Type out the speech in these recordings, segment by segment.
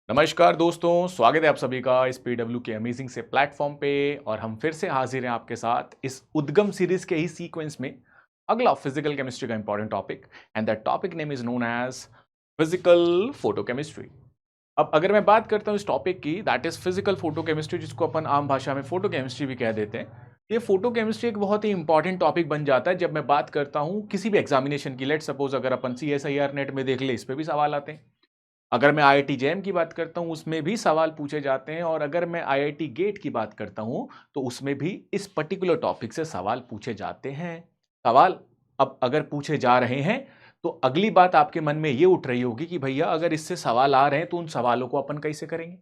नमस्कार दोस्तों, स्वागत है आप सभी का इस पीडब्ल्यू के अमेजिंग से प्लेटफॉर्म पे। और हम फिर से हाजिर हैं आपके साथ इस उद्गम सीरीज के ही सीक्वेंस में। अगला फिजिकल केमिस्ट्री का important topic, and that topic name is known as physical photochemistry. अब अगर मैं बात करता हूँ इस टॉपिक की, दैट इज फिजिकल फोटोकेमिस्ट्री, जिसको अपन आम भाषा में फोटोकेमिस्ट्री भी कह देते हैं। ये फोटोकेमिस्ट्री एक बहुत ही इंपॉर्टेंट टॉपिक बन जाता है जब मैं बात करता हूँ किसी भी एग्जामिनेशन की। लेट सपोज अगर अपन CSIR नेट में देख ले, इस पे भी सवाल आते हैं। अगर मैं IIT JEM की बात करता हूं, उसमें भी सवाल पूछे जाते हैं। और अगर मैं IIT गेट की बात करता हूं, तो उसमें भी इस पर्टिकुलर टॉपिक से सवाल पूछे जाते हैं। सवाल अब अगर पूछे जा रहे हैं तो अगली बात आपके मन में ये उठ रही होगी कि भैया अगर इससे सवाल आ रहे हैं तो उन सवालों को अपन कैसे करेंगे।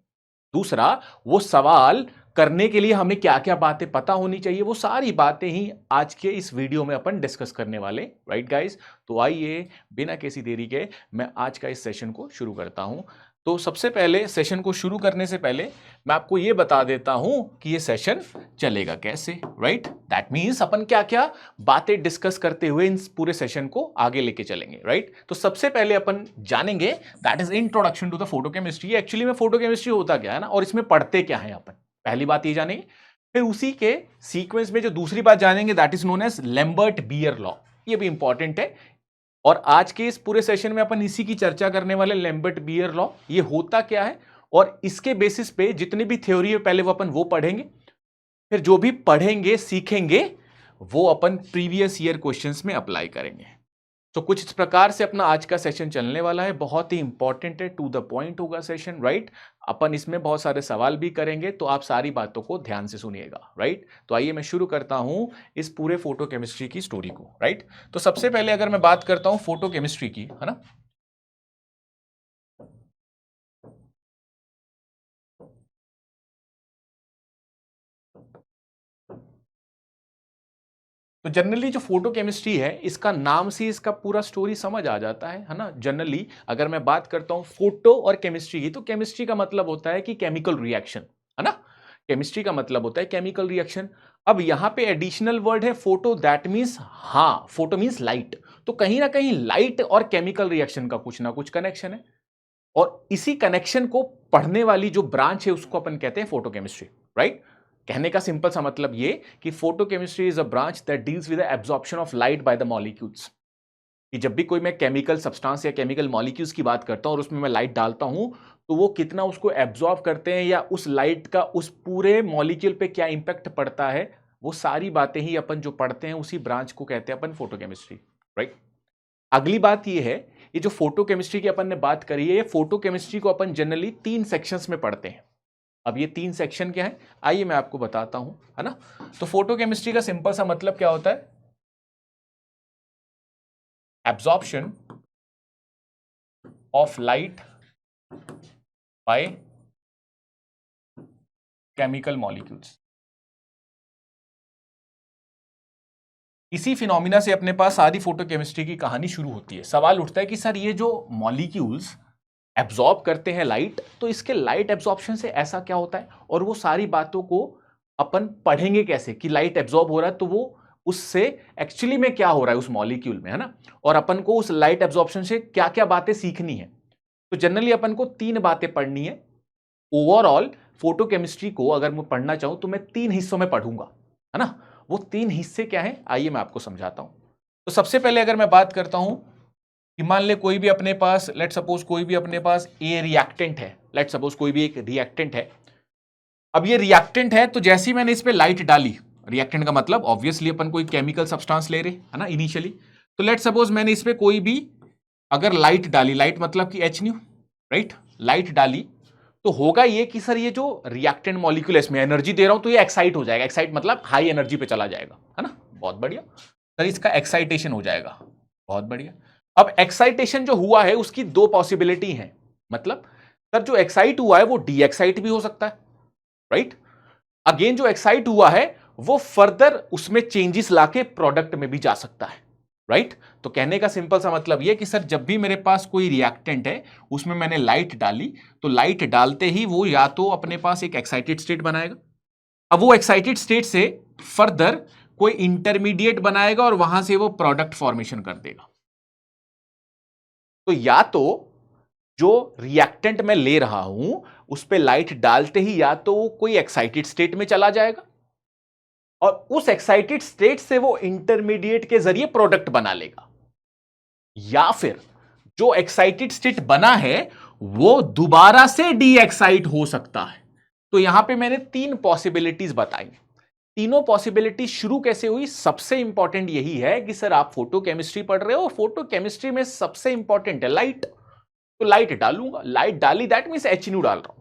दूसरा, वो सवाल करने के लिए हमें क्या क्या बातें पता होनी चाहिए, वो सारी बातें ही आज के इस वीडियो में अपन डिस्कस करने वाले, राइट गाइस। तो आइए बिना किसी देरी के मैं आज का इस सेशन को शुरू करता हूं। तो सबसे पहले सेशन को शुरू करने से पहले मैं आपको ये बता देता हूं कि ये सेशन चलेगा कैसे, राइट। दैट मीन्स अपन क्या क्या बातें डिस्कस करते हुए इन पूरे सेशन को आगे लेके चलेंगे, राइट। तो सबसे पहले अपन जानेंगे that is introduction to the photochemistry. Actually में फोटोकेमिस्ट्री होता क्या है ना, और इसमें पढ़ते क्या है अपन, पहली बात ये जानेंगे। फिर उसी के सीक्वेंस में जो दूसरी बात जानेंगे that is known as Lambert Beer law. ये भी इंपॉर्टेंट है। और आज के इस पूरे सेशन में अपन इसी की चर्चा करने वाले, लैम्बर्ट बियर लॉ ये होता क्या है, और इसके बेसिस पे जितनी भी थ्योरी है पहले वो अपन वो पढ़ेंगे। फिर जो भी पढ़ेंगे सीखेंगे वो अपन प्रीवियस ईयर क्वेश्चंस में अप्लाई करेंगे। तो कुछ इस प्रकार से अपना आज का सेशन चलने वाला है। बहुत ही इंपॉर्टेंट है, टू द पॉइंट होगा सेशन, राइट। अपन इसमें बहुत सारे सवाल भी करेंगे, तो आप सारी बातों को ध्यान से सुनिएगा, राइट। तो आइए मैं शुरू करता हूं इस पूरे फोटो केमिस्ट्री की स्टोरी को, राइट। तो सबसे पहले अगर मैं बात करता हूं फोटो केमिस्ट्री की, है ना। तो जनरली जो फोटो केमिस्ट्री है, इसका नाम से इसका पूरा स्टोरी समझ आ जाता है ना। जनरली अगर मैं बात करता हूं फोटो और केमिस्ट्री की, तो केमिस्ट्री का मतलब होता है कि केमिकल रिएक्शन, है ना। केमिस्ट्री का मतलब होता है केमिकल रिएक्शन। अब यहां पे एडिशनल वर्ड है फोटो, दैट मींस, हाँ, फोटो मींस लाइट। तो कहीं ना कहीं लाइट और केमिकल रिएक्शन का कुछ ना कुछ कनेक्शन है। और इसी कनेक्शन को पढ़ने वाली जो ब्रांच है उसको अपन कहते हैं फोटोकेमिस्ट्री, राइट। कहने का सिंपल सा मतलब ये कि photochemistry is a branch that deals with the absorption of light by the molecules. कि जब भी कोई मैं केमिकल सब्सटेंस या केमिकल मॉलिक्यूल्स की बात करता हूं और उसमें मैं लाइट डालता हूं, तो वो कितना उसको एब्जॉर्ब करते हैं या उस लाइट का उस पूरे मॉलिक्यूल पे क्या इंपैक्ट पड़ता है, वो सारी बातें ही अपन जो पढ़ते हैं उसी ब्रांच को कहते हैं अपन फोटोकेमिस्ट्री, राइट। अगली बात ये है, ये जो फोटो केमिस्ट्री की अपन ने बात करी है, ये फोटो केमिस्ट्री को अपन जनरली 3 सेक्शंस में पढ़ते हैं। अब ये 3 सेक्शन क्या है, आइए मैं आपको बताता हूं, है ना। तो फोटो केमिस्ट्री का सिंपल सा मतलब क्या होता है, absorption of light by chemical molecules. इसी फिनोमिना से अपने पास सारी फोटो केमिस्ट्री की कहानी शुरू होती है। सवाल उठता है कि सर ये जो मॉलिक्यूल्स एब्जॉर्ब करते हैं लाइट, तो इसके लाइट एब्जॉर्प्शन से ऐसा क्या होता है, और वो सारी बातों को अपन पढ़ेंगे कैसे कि लाइट एब्जॉर्ब हो रहा है तो वो उससे एक्चुअली में क्या हो रहा है उस मॉलिक्यूल में, है ना। और अपन को उस लाइट एब्जॉर्प्शन से क्या क्या बातें सीखनी है। तो जनरली अपन को 3 बातें पढ़नी है। ओवरऑल फोटोकेमिस्ट्री को अगर मैं पढ़ना चाहूं तो मैं 3 हिस्सों में पढ़ूंगा, है ना। वो 3 हिस्से क्या है, आइए मैं आपको समझाता हूं। तो सबसे पहले अगर मैं बात करता हूं कि मान ले कोई भी अपने पास, लेट सपोज कोई भी अपने पास ए रिएक्टेंट है, लेट सपोज कोई भी एक रिएक्टेंट है। अब ये रिएक्टेंट है, तो जैसे ही मैंने इस पे लाइट डाली, रिएक्टेंट का मतलब ऑब्वियसली अपन कोई केमिकल सब्सटेंस ले रहे, है ना, इनिशियली। तो लेट सपोज मैंने इस पे कोई भी अगर लाइट डाली, लाइट मतलब कि H न्यू, राइट, लाइट डाली, तो होगा ये कि सर ये जो रिएक्टेंट मॉलिक्यूल है इसमें एनर्जी दे रहा हूं तो ये एक्साइट हो जाएगा। एक्साइट मतलब हाई एनर्जी पे चला जाएगा, है ना। बहुत बढ़िया, सर इसका एक्साइटेशन हो जाएगा, बहुत बढ़िया। अब एक्साइटेशन जो हुआ है उसकी 2 पॉसिबिलिटी हैं। मतलब सर जो एक्साइट हुआ है वो डी एक्साइट भी हो सकता है, राइट। अगेन जो एक्साइट हुआ है वो फर्दर उसमें चेंजेस लाके प्रोडक्ट में भी जा सकता है, राइट। तो कहने का सिंपल सा मतलब यह कि सर जब भी मेरे पास कोई रिएक्टेंट है उसमें मैंने लाइट डाली, तो लाइट डालते ही वो या तो अपने पास एक एक्साइटेड स्टेट बनाएगा। अब वो एक्साइटेड स्टेट से फर्दर कोई इंटरमीडिएट बनाएगा और वहां से वो प्रोडक्ट फॉर्मेशन कर देगा। तो या तो जो रिएक्टेंट मैं ले रहा हूं उस पे लाइट डालते ही या तो वो कोई एक्साइटेड स्टेट में चला जाएगा और उस एक्साइटेड स्टेट से वो इंटरमीडिएट के जरिए प्रोडक्ट बना लेगा, या फिर जो एक्साइटेड स्टेट बना है वो दोबारा से डी एक्साइट हो सकता है। तो यहां पे मैंने 3 पॉसिबिलिटीज बताई। तीनों पॉसिबिलिटी शुरू कैसे हुई? सबसे इंपॉर्टेंट यही है कि सर आप फोटो केमिस्ट्री पढ़ रहे हो और फोटो केमिस्ट्री में सबसे इंपॉर्टेंट है लाइट, तो लाइट डालूंगा, लाइट डाली दैट मींस HNO डाल रहा हूं।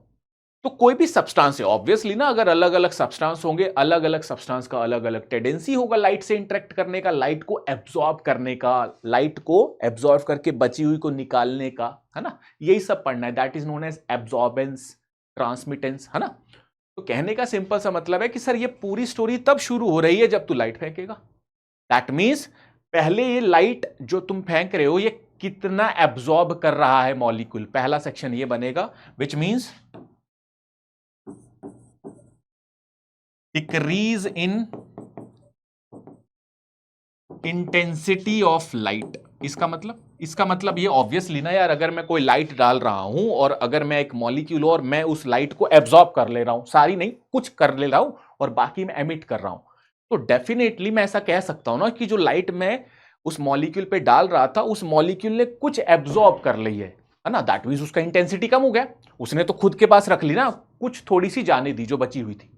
तो कोई भी सब्सटेंस है ऑब्वियसली ना, अगर अलग अलग सब्सटेंस होंगे, अलग अलग सब्सटेंस का अलग अलग टेंडेंसी होगा लाइट से इंटरेक्ट करने का, लाइट को एब्जॉर्ब करने का, लाइट को एब्जॉर्ब करके बची हुई को निकालने का, है ना, यही सब पढ़ना है। That is known as absorbance, transmittance, है ना। तो कहने का सिंपल सा मतलब है कि सर ये पूरी स्टोरी तब शुरू हो रही है जब तू लाइट फेंकेगा। दैट मीन्स पहले ये लाइट जो तुम फेंक रहे हो ये कितना एब्जॉर्ब कर रहा है मॉलिक्यूल, पहला सेक्शन ये बनेगा, which means decrease in intensity of light. इसका मतलब ये ऑब्वियसली ना यार, अगर मैं कोई लाइट डाल रहा हूं और अगर मैं एक मॉलिक्यूल और मैं उस लाइट को एब्जॉर्ब कर ले रहा हूं, सारी नहीं कुछ कर ले रहा हूं और बाकी मैं एमिट कर रहा हूं, तो डेफिनेटली मैं ऐसा कह सकता हूं ना कि जो लाइट मैं उस मॉलिक्यूल पे डाल रहा था उस मॉलिक्यूल ने कुछ एब्जॉर्ब कर ली है ना। दैट मींस उसका इंटेंसिटी कम हो गया, उसने तो खुद के पास रख ली ना, कुछ थोड़ी सी जाने दी जो बची हुई थी।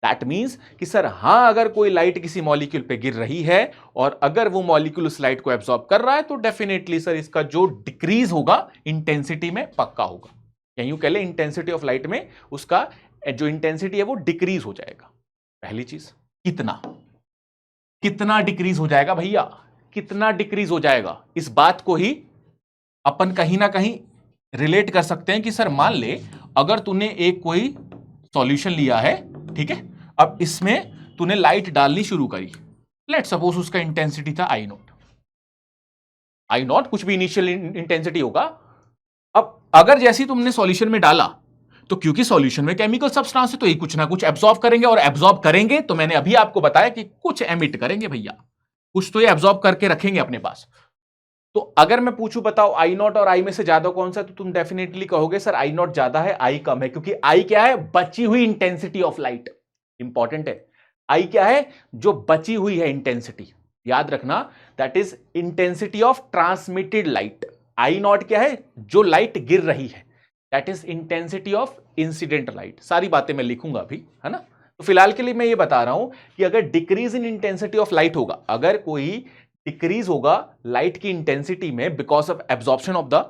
दैट मीन्स कि सर हां, अगर कोई लाइट किसी मॉलिक्यूल पे गिर रही है और अगर वो मॉलिक्यूल उस लाइट को एब्जॉर्ब कर रहा है तो डेफिनेटली सर इसका जो डिक्रीज होगा इंटेंसिटी में पक्का होगा, या यूं कह ले इंटेंसिटी ऑफ लाइट में उसका जो इंटेंसिटी है वो डिक्रीज हो जाएगा। पहली चीज, कितना डिक्रीज हो जाएगा भैया, कितना डिक्रीज हो जाएगा, इस बात को ही अपन कहीं ना कहीं रिलेट कर सकते हैं कि सर मान ले अगर तूने एक कोई सॉल्यूशन लिया है, ठीक है, अब इसमें तूने लाइट डालनी शुरू करी, लेट सपोज उसका इंटेंसिटी था आई नॉट, कुछ भी इनिशियल इंटेंसिटी होगा। अब अगर जैसी तुमने सॉल्यूशन में डाला तो क्योंकि सॉल्यूशन में केमिकल सब्सटेंस है तो ये कुछ ना कुछ एब्जॉर्ब करेंगे, और एब्जॉर्ब करेंगे तो मैंने अभी आपको बताया कि कुछ एमिट करेंगे भैया, कुछ तो ये एब्जॉर्ब करके रखेंगे अपने पास। तो अगर मैं पूछूं बताओ आई नॉट और आई में से ज्यादा कौन सा, तो तुम डेफिनेटली कहोगे सर आई नॉट ज्यादा है, आई कम है, क्योंकि आई क्या है, बची हुई इंटेंसिटी ऑफ लाइट। इंपॉर्टेंट है, आई क्या है, जो बची हुई है इंटेंसिटी, याद रखना, that is intensity of transmitted light. I naught क्या है, जो लाइट गिर रही है, that is intensity of incident light. सारी बातें मैं लिखूंगा अभी, है ना। तो फिलहाल के लिए मैं ये बता रहा हूं कि अगर decrease in intensity of light होगा, अगर कोई डिक्रीज होगा लाइट की इंटेंसिटी में because of absorption of the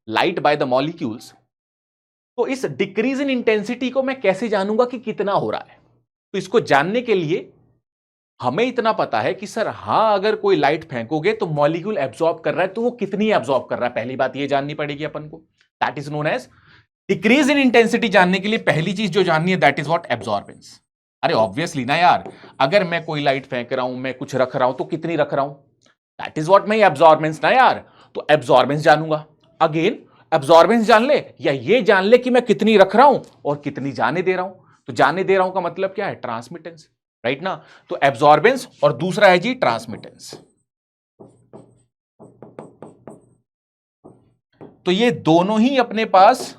light by the molecules, तो इस डिक्रीज इन इंटेंसिटी को मैं कैसे जानूंगा कि कितना हो रहा है? तो इसको जानने के लिए हमें इतना पता है कि सर हां, अगर कोई लाइट फेंकोगे तो मॉलिक्यूल एब्जॉर्ब कर रहा है, तो वो कितनी एब्जॉर्ब कर रहा है, पहली बात ये जाननी पड़ेगी अपन को। That is known as decrease in intensity. जानने के लिए पहली चीज जो जाननी है दैट इज व्हाट, एब्जॉर्बेंस। अरे ऑब्वियसली ना यार, अगर मैं कोई लाइट फेंक रहा हूं, मैं कुछ रख रहा हूं, तो कितनी रख रहा हूं, that is what my absorbance ना यार। तो एब्जॉर्बेंस जानूंगा, अगेन एब्जॉर्बेंस जान ले या ये जान ले कि मैं कितनी रख रहा हूं और कितनी जाने दे रहा हूं। तो जाने दे रहा हूं का मतलब क्या है, ट्रांसमिटेंस, राइट ना। तो एब्जॉर्बेंस और दूसरा है जी ट्रांसमिटेंस। तो ये दोनों ही अपने पास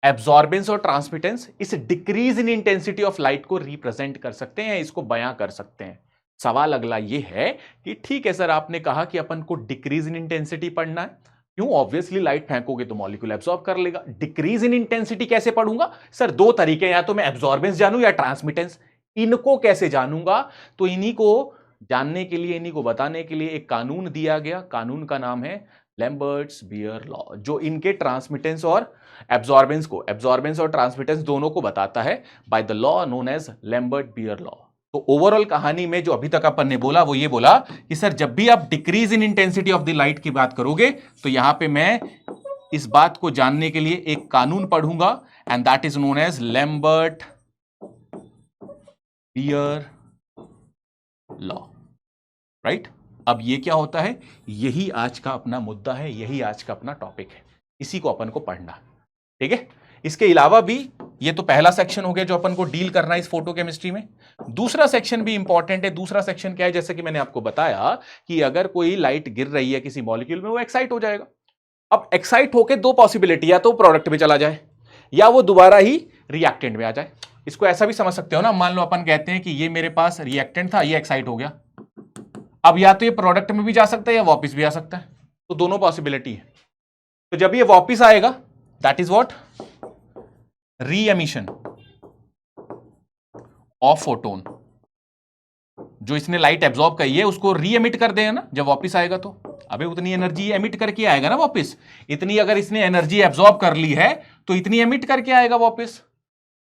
एब्जॉर्बेंस और ट्रांसमिटेंस इस decrease in intensity of light को रिप्रेजेंट कर सकते हैं, इसको बयां कर सकते हैं। सवाल अगला ये है कि ठीक है सर, आपने कहा कि अपन को डिक्रीज इन इंटेंसिटी पढ़ना है, क्यों, ऑब्वियसली लाइट फेंकोगे तो मॉलिक्यूल एब्जॉर्ब कर लेगा। डिक्रीज इन इंटेंसिटी कैसे पढ़ूंगा सर, दो तरीके, या तो मैं एब्जॉर्बेंस जानूं या ट्रांसमिटेंस। इनको कैसे जानूंगा, तो इन्हीं को जानने के लिए, इन्हीं को बताने के लिए एक कानून दिया गया, कानून का नाम है लैम्बर्ट्स बियर लॉ, जो इनके ट्रांसमिटेंस और एब्जॉर्बेंस को, एब्जॉर्बेंस और ट्रांसमिटेंस दोनों को बताता है by the law known as Lambert Beer law. तो ओवरऑल कहानी में जो अभी तक अपन ने बोला वो ये बोला कि सर जब भी आप decrease in intensity of the light की बात करोगे तो यहां पे मैं इस बात को जानने के लिए एक कानून पढ़ूंगा, and that is known as Lambert Beer law, right. अब ये क्या होता है, यही आज का अपना मुद्दा है, यही आज का अपना टॉपिक है, इसी को अपन को पढ़ना, ठीक है। इसके अलावा भी ये तो पहला सेक्शन हो गया जो अपन को डील करना है इस फोटोकेमिस्ट्री में। दूसरा सेक्शन भी इंपॉर्टेंट है। दूसरा सेक्शन क्या है, जैसे कि मैंने आपको बताया कि अगर कोई लाइट गिर रही है किसी मॉलिक्यूल में, वो एक्साइट हो जाएगा। अब एक्साइट होके दो पॉसिबिलिटी, या तो प्रोडक्ट में चला जाए या वो दोबारा ही रिएक्टेंट में आ जाए। इसको ऐसा भी समझ सकते हो ना, मान लो अपन कहते हैं कि ये मेरे पास रिएक्टेंट था, ये एक्साइट हो गया, अब या तो ये प्रोडक्ट में भी जा सकता है या वापस भी आ सकता है, तो दोनों पॉसिबिलिटी है। तो जब ये वापस आएगा, दैट इज व्हाट, री एमिशन ऑफ फोटोन। जो इसने लाइट एब्जॉर्ब करी है उसको री एमिट कर देगा ना जब वापस आएगा, तो अबे उतनी एनर्जी एमिट करके आएगा ना वापस। इतनी अगर इसने एनर्जी एब्जॉर्ब कर ली है तो इतनी एमिट करके आएगा वापस।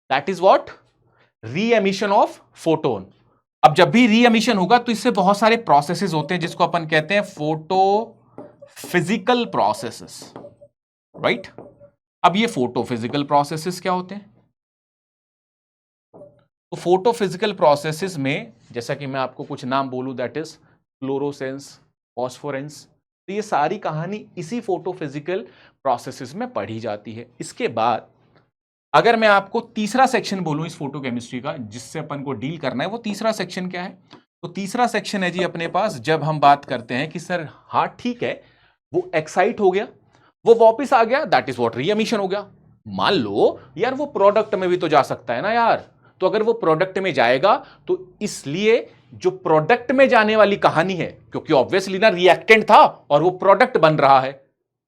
दैट इज व्हाट, री एमिशन ऑफ फोटोन। अब जब भी री एमिशन होगा तो इससे बहुत सारे प्रोसेसेस होते हैं जिसको अपन कहते हैं फोटो फिजिकल प्रोसेसेस, राइट। अब ये फोटो फिजिकल प्रोसेसेस क्या होते हैं? तो फोटो फिजिकल प्रोसेसेस में जैसा कि मैं आपको कुछ नाम बोलूं, दैट इज फ्लोरोसेंस, फॉस्फोरेंस, तो ये सारी कहानी इसी फोटो फिजिकल प्रोसेसेस में पढ़ी जाती है। इसके बाद अगर मैं आपको तीसरा सेक्शन बोलूं इस फोटोकेमिस्ट्री का जिससे अपन को डील करना है, वो तीसरा सेक्शन क्या है? तो तीसरा सेक्शन है जी अपने पास, जब हम बात करते हैं कि सर हाँ ठीक है वो एक्साइट हो गया, वो वापस आ गया, दैट इज व्हाट, री एमिशन हो गया। मान लो यार वो प्रोडक्ट में भी तो जा सकता है ना यार, तो अगर वो प्रोडक्ट में जाएगा तो इसलिए जो प्रोडक्ट में जाने वाली कहानी है, क्योंकि ऑब्वियसली ना रिएक्टेंट था और वो प्रोडक्ट बन रहा है,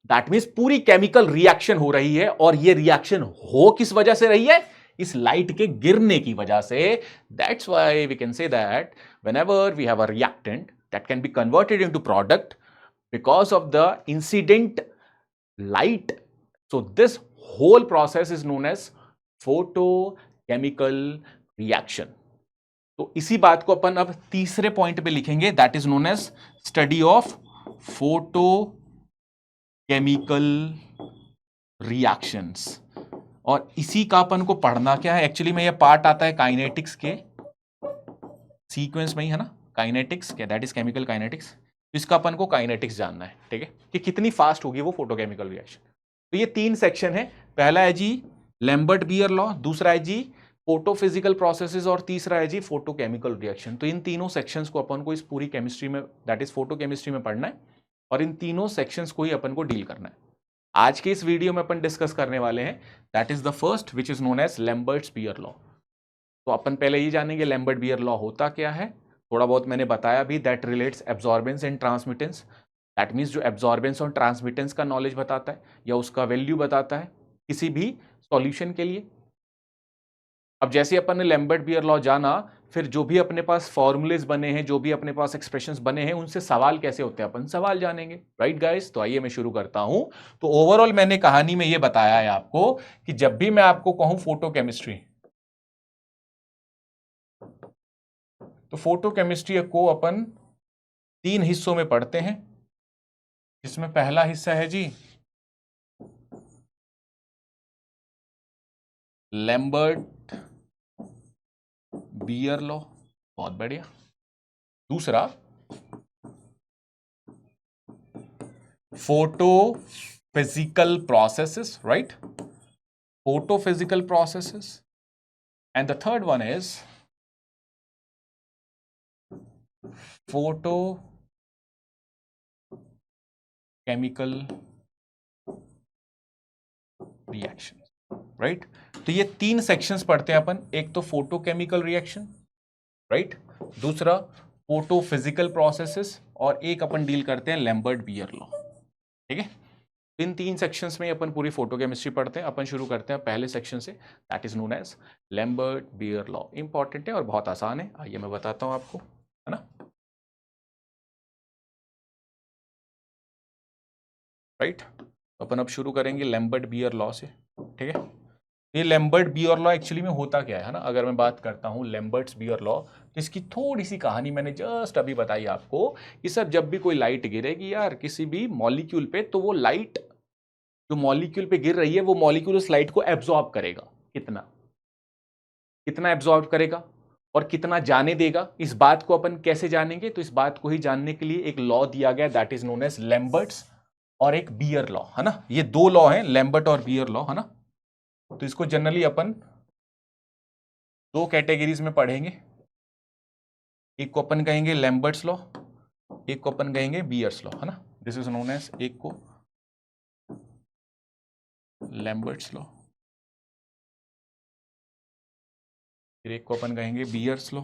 दैट मीन्स पूरी केमिकल रिएक्शन हो रही है। और ये रिएक्शन हो किस वजह से रही है? इस लाइट के गिरने की वजह से। That's why we can say that whenever we have a reactant that can be converted into product because of the incident light. So this whole process is known as photochemical reaction. तो इसी बात को अपन अब तीसरे point पे लिखेंगे, that is known as study of photochemical reactions. और इसी का अपन को पढ़ना क्या है, एक्चुअली में ये पार्ट आता है काइनेटिक्स के सीक्वेंस में ही, है ना, काइनेटिक्स क्या, दैट इज केमिकल काइनेटिक्स। इसका अपन को काइनेटिक्स जानना है, ठीक है, कि कितनी फास्ट होगी वो फोटोकेमिकल रिएक्शन। तो ये तीन सेक्शन है, पहला है जी लैम्बर्ट बियर लॉ, दूसरा है जी फोटोफिजिकल प्रोसेसेस और तीसरा है जी फोटोकेमिकल रिएक्शन। तो इन तीनों सेक्शंस को अपन को इस पूरी केमिस्ट्री में, दैट इज फोटोकेमिस्ट्री में पढ़ना है और इन तीनों सेक्शंस को ही अपन को डील करना है। आज के इस वीडियो में अपन डिस्कस करने वाले हैं that is the first which is known as Lambert's Beer law. तो अपन पहले ये जानेंगे लैम्बर्ट बियर लॉ होता क्या है, थोड़ा बहुत मैंने बताया भी, that relates absorbance and transmittance. That means जो एब्जॉर्बेंस और ट्रांसमिटेंस का नॉलेज बताता है या उसका वैल्यू बताता है किसी भी सॉल्यूशन के लिए। अब जैसे अपन ने लैम्बर्ट बियर लॉ जाना, फिर जो भी अपने पास फॉर्मूलेज बने हैं, जो भी अपने पास एक्सप्रेशंस बने हैं, उनसे सवाल कैसे होते हैं अपन सवाल जानेंगे, राइट गाइस। तो आइए मैं शुरू करता हूं। तो ओवरऑल मैंने कहानी में ये बताया है आपको कि जब भी मैं आपको कहूं फोटोकेमिस्ट्री, तो फोटोकेमिस्ट्री को अपन तीन हिस्सों में पढ़ते हैं, जिसमें पहला हिस्सा है जी लैम्बर्ट बियर लॉ, बहुत बढ़िया। दूसरा photophysical processes, right, photophysical processes, and the third one is photochemical reaction, right. तो ये तीन सेक्शंस पढ़ते हैं अपन, एक तो फोटोकेमिकल रिएक्शन, राइट, दूसरा फोटोफिजिकल प्रोसेसेस और एक अपन डील करते हैं लैम्बर्ट बियर लॉ, ठीक है। इन तीन सेक्शंस में अपन पूरी फोटोकेमिस्ट्री पढ़ते हैं। अपन शुरू करते हैं पहले सेक्शन से, that is known as Lambert Beer law. Important है और बहुत आसान है, आइए मैं बताता हूं आपको, है ना, राइट। अपन अब शुरू करेंगे लैम्बर्ट बियर लॉ से, ठीक है। ये लैम्बर्ट बियर लॉ एक्चुअली में होता क्या है ना, अगर मैं बात करता हूँ लैम्बर्ट्स बियर लॉ, तो इसकी थोड़ी सी कहानी मैंने जस्ट अभी बताई आपको कि सर जब भी कोई लाइट गिरेगी यार किसी भी मॉलिक्यूल पे, तो वो लाइट जो मॉलिक्यूल पे गिर रही है वो मॉलिक्यूल उस लाइट को एब्जॉर्ब करेगा। कितना कितना एब्जॉर्ब करेगा और कितना जाने देगा, इस बात को अपन कैसे जानेंगे? तो इस बात को ही जानने के लिए एक लॉ दिया गया, that is known as Lambert's और एक बियर लॉ, है ना। ये दो लॉ हैं, लैम्बर्ट और बियर लॉ, है ना। तो इसको जनरली अपन दो कैटेगरीज में पढ़ेंगे, एक को अपन कहेंगे लैम्बर्ट्स लॉ, एक को अपन कहेंगे बीयर्स लॉ, है ना। दिस इज नोन एज, एक को लैम्बर्ट्स लॉ, फिर एक को अपन कहेंगे बीयर्स लॉ,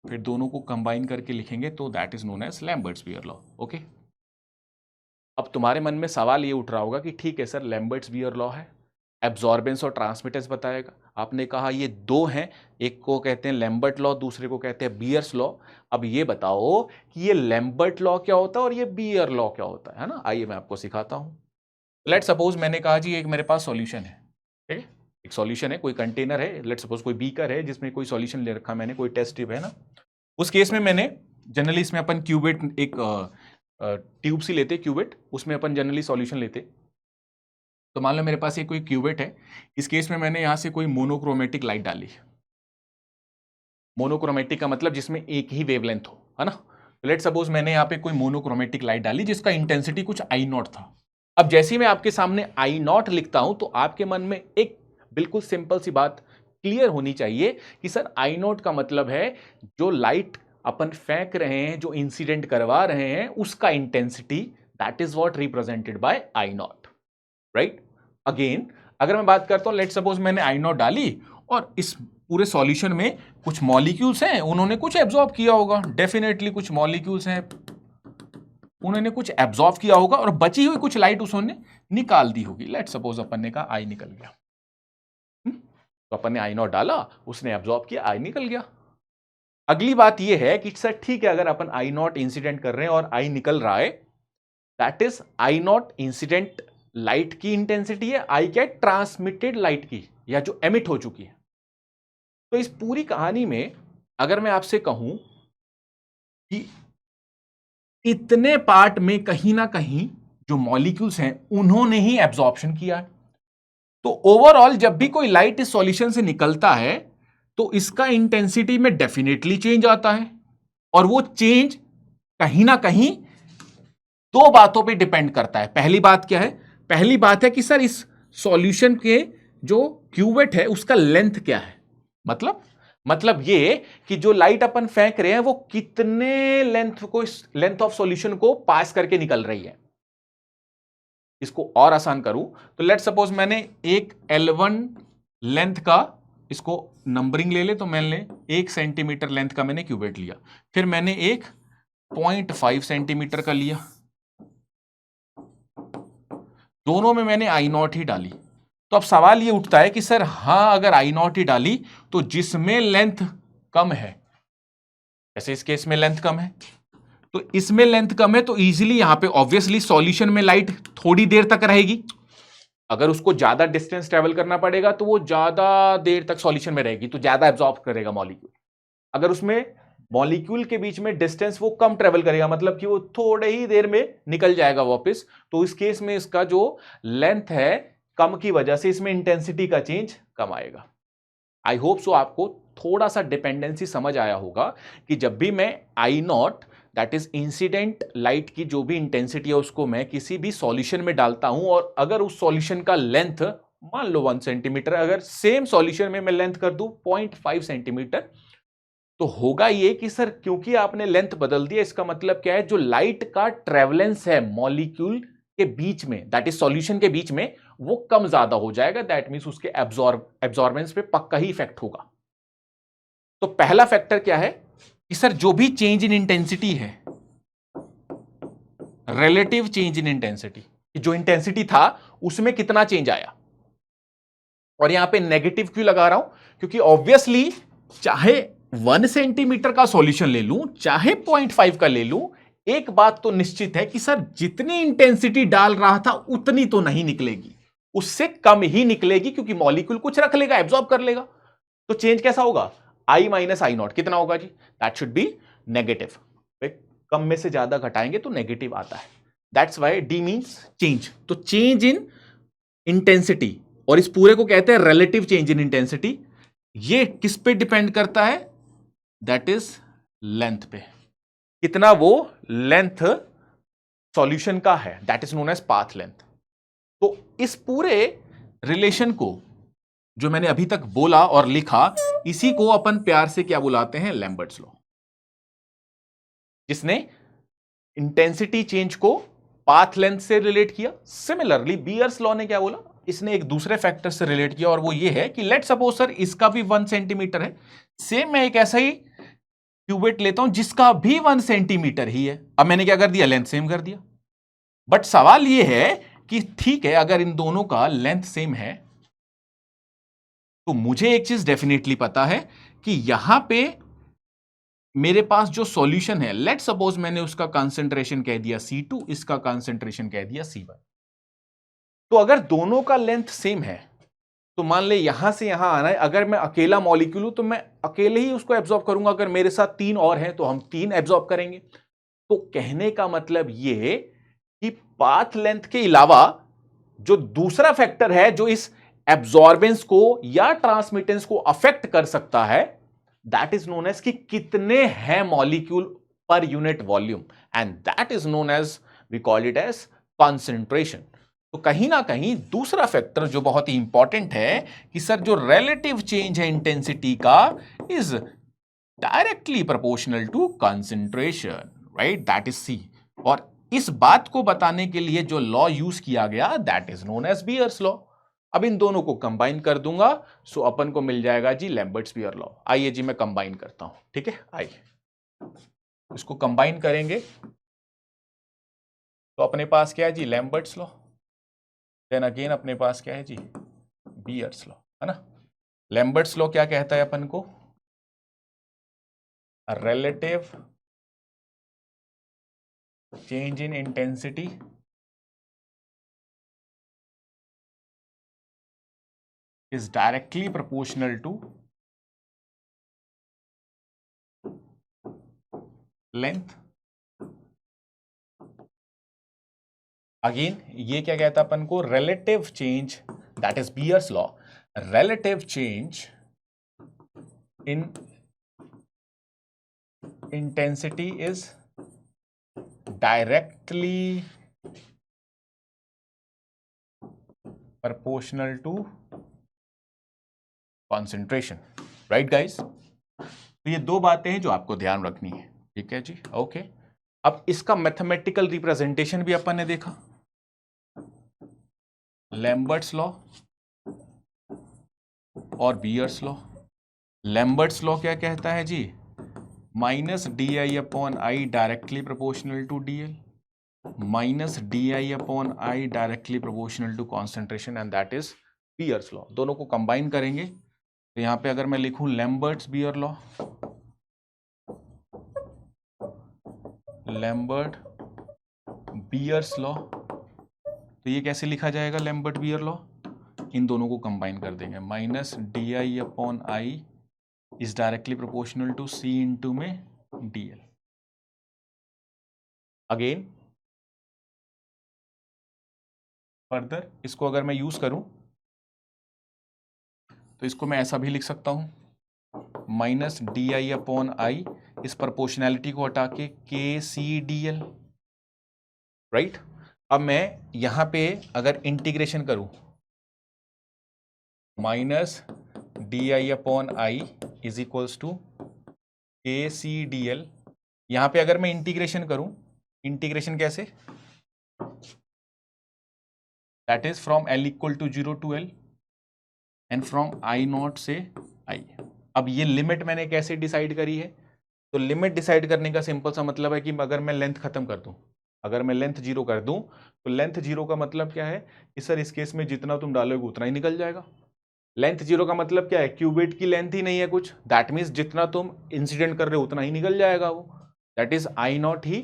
फिर दोनों को कंबाइन करके लिखेंगे तो that is known as Lambert's Beer law. Okay, अब तुम्हारे मन में सवाल ये उठ रहा होगा कि ठीक है सर, लैम्बर्ट्स बीयर लॉ है, एब्जॉर्बेंस और ट्रांसमिटेंस बताएगा। आपने कहा ये दो हैं, एक को कहते हैं लैम्बर्ट लॉ, दूसरे को कहते हैं बीयर्स लॉ। अब ये बताओ कि ये लैम्बर्ट लॉ क्या होता है और ये बीयर लॉ क्या होता है ना। आइए मैं आपको सिखाता हूं। लेट सपोज मैंने कहा जी एक मेरे पास सॉल्यूशन है, ठीक है, एक सॉल्यूशन है, कोई कंटेनर है, लेट सपोज कोई बीकर है जिसमें कोई सॉल्यूशन ले रखा मैंने, कोई टेस्ट ट्यूब है ना। उस केस में मैंने जनरली इसमें अपन क्यूबेट, एक ट्यूब सी लेते, क्यूबेट, उसमें अपन जनरली सॉल्यूशन लेते। तो मान लो मेरे पास एक कोई क्यूबेट है, इस केस में मैंने यहां से कोई मोनोक्रोमेटिक लाइट डाली। मोनोक्रोमेटिक का मतलब जिसमें एक ही वेवलेंथ हो, है ना। लेट सपोज मैंने यहाँ पे कोई मोनोक्रोमेटिक लाइट डाली जिसका इंटेंसिटी कुछ आई नॉट था। अब जैसे ही मैं आपके सामने आई नॉट लिखता हूं तो आपके मन में एक बिल्कुल सिंपल सी बात क्लियर होनी चाहिए कि सर आई नॉट का मतलब है जो लाइट अपन फेंक रहे हैं, जो इंसिडेंट करवा रहे हैं, उसका intensity, that is what represented by I not, right. Again अगर मैं बात करता हूं, लेट सपोज मैंने आई नॉट डाली और इस पूरे सॉल्यूशन में कुछ मॉलिक्यूल्स हैं, उन्होंने कुछ एब्जॉर्ब किया होगा, डेफिनेटली कुछ मॉलिक्यूल्स हैं, उन्होंने कुछ एब्जॉर्ब किया होगा और बची हुई कुछ लाइट उसने निकाल दी होगी। लेट सपोज अपन ने कहा आई निकल गया, तो अपन ने आई नॉट डाला, उसने एब्जॉर्ब किया, आई निकल गया। अगली बात यह है कि सर ठीक है, अगर अपन आई नॉट इंसिडेंट कर रहे हैं और आई निकल रहा है, that is I not incident light की इंटेंसिटी है, आई क्या, ट्रांसमिटेड लाइट की, या जो एमिट हो चुकी है। तो इस पूरी कहानी में अगर मैं आपसे कहूं कि इतने पार्ट में कहीं ना कहीं जो मॉलिक्यूल्स हैं उन्होंने ही एब्जॉर्प्शन किया है, तो ओवरऑल जब भी कोई लाइट इस सॉल्यूशन से निकलता है तो इसका इंटेंसिटी में डेफिनेटली चेंज आता है, और वो चेंज कहीं ना कहीं दो बातों पे डिपेंड करता है। पहली बात क्या है, पहली बात है कि सर इस सॉल्यूशन के जो क्यूवेट है उसका लेंथ क्या है। मतलब ये कि जो लाइट अपन फेंक रहे हैं वो कितने लेंथ ऑफ सॉल्यूशन को पास करके निकल रही है। इसको और आसान करूं तो लेट सपोज मैंने एक L1 लेंथ का, इसको नंबरिंग ले ले तो मैंने 1 सेंटीमीटर लेंथ का मैंने क्यूबेट लिया, फिर मैंने एक 0.5 सेंटीमीटर का लिया, दोनों में मैंने आई नॉट ही डाली। तो अब सवाल ये उठता है कि सर हां, अगर आई नॉट ही डाली तो जिसमें लेंथ कम है, जैसे इस केस में लेंथ कम है, तो इसमें लेंथ कम है तो इजीली यहां पे ऑब्वियसली सॉल्यूशन में लाइट थोड़ी देर तक रहेगी। अगर उसको ज्यादा डिस्टेंस ट्रेवल करना पड़ेगा तो वो ज्यादा देर तक सॉल्यूशन में रहेगी, तो ज्यादा एब्जॉर्ब करेगा मॉलिक्यूल। अगर उसमें मॉलिक्यूल के बीच में डिस्टेंस वो कम ट्रेवल करेगा, मतलब कि वो थोड़े ही देर में निकल जाएगा वापस, तो इस केस में इसका जो लेंथ है कम की वजह से इसमें इंटेंसिटी का चेंज कम आएगा। आई होप सो आपको थोड़ा सा डिपेंडेंसी समझ आया होगा कि जब भी मैं I naught, that is incident light की जो भी इंटेंसिटी है, उसको मैं किसी भी सॉल्यूशन में डालता हूं, और अगर उस सॉल्यूशन का लेंथ मान लो 1 सेंटीमीटर, अगर सेम सॉल्यूशन में मैं लेंथ कर दूं 0.5 सेंटीमीटर, तो होगा ये कि सर क्योंकि आपने लेंथ बदल दिया, इसका मतलब क्या है, जो लाइट का ट्रेवलेंस है मॉलिक्यूल के बीच में, दैट इज सॉल्यूशन के बीच में, वो कम ज्यादा हो जाएगा। दैट मींस उसके एब्जॉर्बेंस पे पक्का ही इफेक्ट होगा। तो पहला फैक्टर क्या है कि सर जो भी चेंज इन इंटेंसिटी है, रिलेटिव चेंज इन इंटेंसिटी, जो इंटेंसिटी था उसमें कितना चेंज आया। और यहां पे नेगेटिव क्यों लगा रहा हूं, क्योंकि ऑब्वियसली चाहे 1 सेंटीमीटर का सॉल्यूशन ले लूं, चाहे 0.5 का ले लूं, एक बात तो निश्चित है कि सर जितनी इंटेंसिटी डाल रहा था उतनी तो नहीं निकलेगी, उससे कम ही निकलेगी, क्योंकि मॉलिक्यूल कुछ रख लेगा, एब्जॉर्ब कर लेगा। तो चेंज कैसा होगा, I माइनस आई नॉट कितना होगा जी, दैट शुड बी नेगेटिव। कम में से ज्यादा घटाएंगे तो नेगेटिव आता है, that's why D means change. तो चेंज इन इंटेंसिटी, और इस पूरे को कहते हैं रिलेटिव चेंज इन इंटेंसिटी। ये किस पे डिपेंड करता है, दैट इज लेंथ पे, कितना वो लेंथ सॉल्यूशन का है, that is known as path length. तो इस पूरे रिलेशन को जो मैंने अभी तक बोला और लिखा, इसी को अपन प्यार से क्या बुलाते हैं? लैम्बर्ट्स लॉ, जिसने इंटेंसिटी चेंज को पाथ लेंथ से रिलेट किया। सिमिलरली बीयर्स लॉ ने क्या बोला? इसने एक दूसरे फैक्टर से रिलेट किया, और वो ये है कि लेट सपोज सर इसका भी 1 सेंटीमीटर है, सेम मैं एक ऐसा ही क्यूबिट लेता हूं जिसका भी 1 सेंटीमीटर ही है। अब मैंने क्या कर दिया? लेंथ सेम कर दिया। बट सवाल ये है कि ठीक है, अगर इन दोनों का लेंथ सेम है तो मुझे एक चीज डेफिनेटली पता है कि यहां पे मेरे पास जो सॉल्यूशन है, लेट सपोज मैंने उसका कंसंट्रेशन कह दिया C2, इसका कंसंट्रेशन कह दिया C1, तो अगर दोनों का लेंथ सेम है तो मान ले यहां से यहां आना है, अगर मैं अकेला मॉलिक्यूल हूं तो मैं अकेले ही उसको एब्जॉर्ब करूंगा, अगर मेरे साथ 3 और हैं तो हम 3 एब्जॉर्ब करेंगे। तो कहने का मतलब यह कि पाथ लेंथ के अलावा जो दूसरा फैक्टर है जो इस एब्जॉर्बेंस को या ट्रांसमिटेंस को अफेक्ट कर सकता है, दैट इज नोन एज कि कितने हैं molecule per unit volume, and that is known as, we call it as concentration. तो कहीं ना कहीं दूसरा फैक्टर जो बहुत ही इंपॉर्टेंट है कि सर जो रिलेटिव चेंज है इंटेंसिटी का is directly proportional to concentration, right? That is C. और इस बात को बताने के लिए जो लॉ यूज किया गया, that is known as Beer's law. अब इन दोनों को कंबाइन कर दूंगा, सो अपन को मिल जाएगा जी लैम्बर्ट्स बीयर लॉ। आइए जी मैं कंबाइन करता हूं, ठीक है? आइए इसको कंबाइन करेंगे तो अपने पास क्या है जी? Lambert's law. देन अगेन अपने पास क्या है जी? बीयर्स लॉ, है ना? लैम्बर्ट्स लॉ क्या कहता है अपन को? Relative change in intensity is directly proportional to length. Again ये क्या कहता है अपन को? relative change, that is Beer's law, relative change in intensity is directly proportional to concentration, right guys? तो ये दो बातें हैं जो आपको ध्यान रखनी है, ठीक है जी? ओके। अब इसका मैथमेटिकल रिप्रेजेंटेशन भी अपन ने देखा, लैम्बर्ट्स लॉ और बीयर्स लॉ। लैम्बर्ट्स लॉ क्या कहता है जी? Minus D I upon I directly proportional to d l, minus D I upon I directly proportional to concentration, and that is Beer's law. दोनों को कंबाइन करेंगे तो यहां पे अगर मैं लिखूं Lambert's Beer law, Lambert Beer's law, तो ये कैसे लिखा जाएगा? लैम्बर्ट बीयर लॉ, इन दोनों को कंबाइन कर देंगे, minus D I upon I is directly proportional to C into में डी एल। अगेन फर्दर इसको अगर मैं यूज करूं तो इसको मैं ऐसा भी लिख सकता हूं, माइनस डी आई अपॉन आई, इस प्रोपोर्शनैलिटी को हटा के सी डी एल, राइट? अब मैं यहां पे अगर इंटीग्रेशन करूं, minus D I upon I is equals to K C D L. यहां पे अगर मैं इंटीग्रेशन करूं, इंटीग्रेशन कैसे? That is from L equal to 0 to L and from I naught से आई। अब ये लिमिट मैंने कैसे डिसाइड करी है? तो लिमिट डिसाइड करने का सिंपल सा मतलब है कि अगर मैं लेंथ खत्म कर दूं, अगर मैं लेंथ 0 कर दूं, तो लेंथ 0 का मतलब क्या है कि सर इस केस में जितना तुम डालोगे उतना ही निकल जाएगा। लेंथ 0 का मतलब क्या है? क्यूबिट की लेंथ ही नहीं है कुछ, दैट मीन्स जितना तुम इंसिडेंट कर रहे हो उतना ही निकल जाएगा वो, दैट इज आई नॉट ही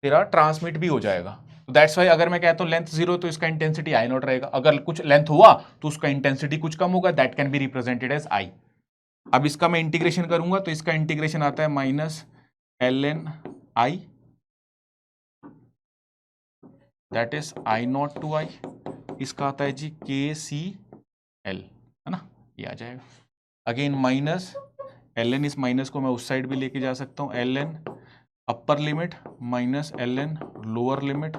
तेरा ट्रांसमिट भी हो जाएगा। तो दैट्स वाई अगर मैं कहता हूं लेंथ 0 तो इसका इंटेंसिटी आई नॉट रहेगा, अगर कुछ लेंथ हुआ तो उसका इंटेंसिटी कुछ कम होगा, that can be represented as I. अब इसका मैं इंटीग्रेशन करूंगा तो इसका इंटीग्रेशन आता है minus l n I, that is I naught to I, इसका आता है जी के सी एल, है ना? ये आ जाएगा। अगेन माइनस एल एन, इस माइनस को मैं उस साइड भी लेके जा सकता हूँ, l n upper limit minus l n lower limit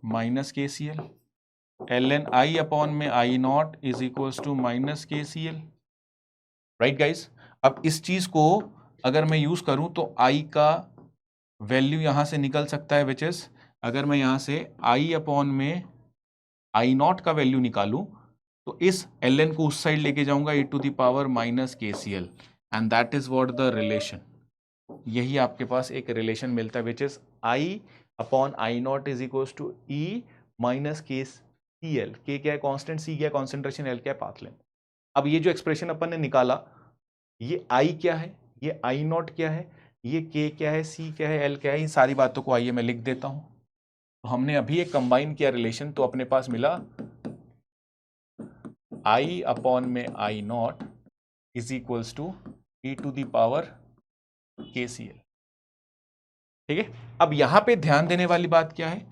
minus K C l, ln I upon में I naught is equals to minus KCl। Right guys, अब इस चीज को अगर मैं यूज करूं तो I का वैल्यू यहां से निकल सकता है, विच इज अगर मैं यहां से I अपॉन में I नॉट का वैल्यू निकालूं तो इस ln को उस साइड लेके जाऊंगा e to the power minus KCl, and that is what the relation. यही आपके पास एक रिलेशन मिलता है, which is I upon I naught is equals to E minus KCl। K क्या है? कांस्टेंट, C क्या है? कॉन्सेंट्रेशन, L क्या है? Path length. अब ये जो एक्सप्रेशन अपन ने निकाला, ये I क्या है, ये I नॉट क्या है, ये K क्या है, C क्या है, L क्या है, इन सारी बातों को आइए मैं लिख देता हूं। तो हमने अभी एक कंबाइन किया रिलेशन, तो अपने पास मिला I अपॉन में I naught is equals to E to the power KCl। ठीक है, अब यहां पे ध्यान देने वाली बात क्या है,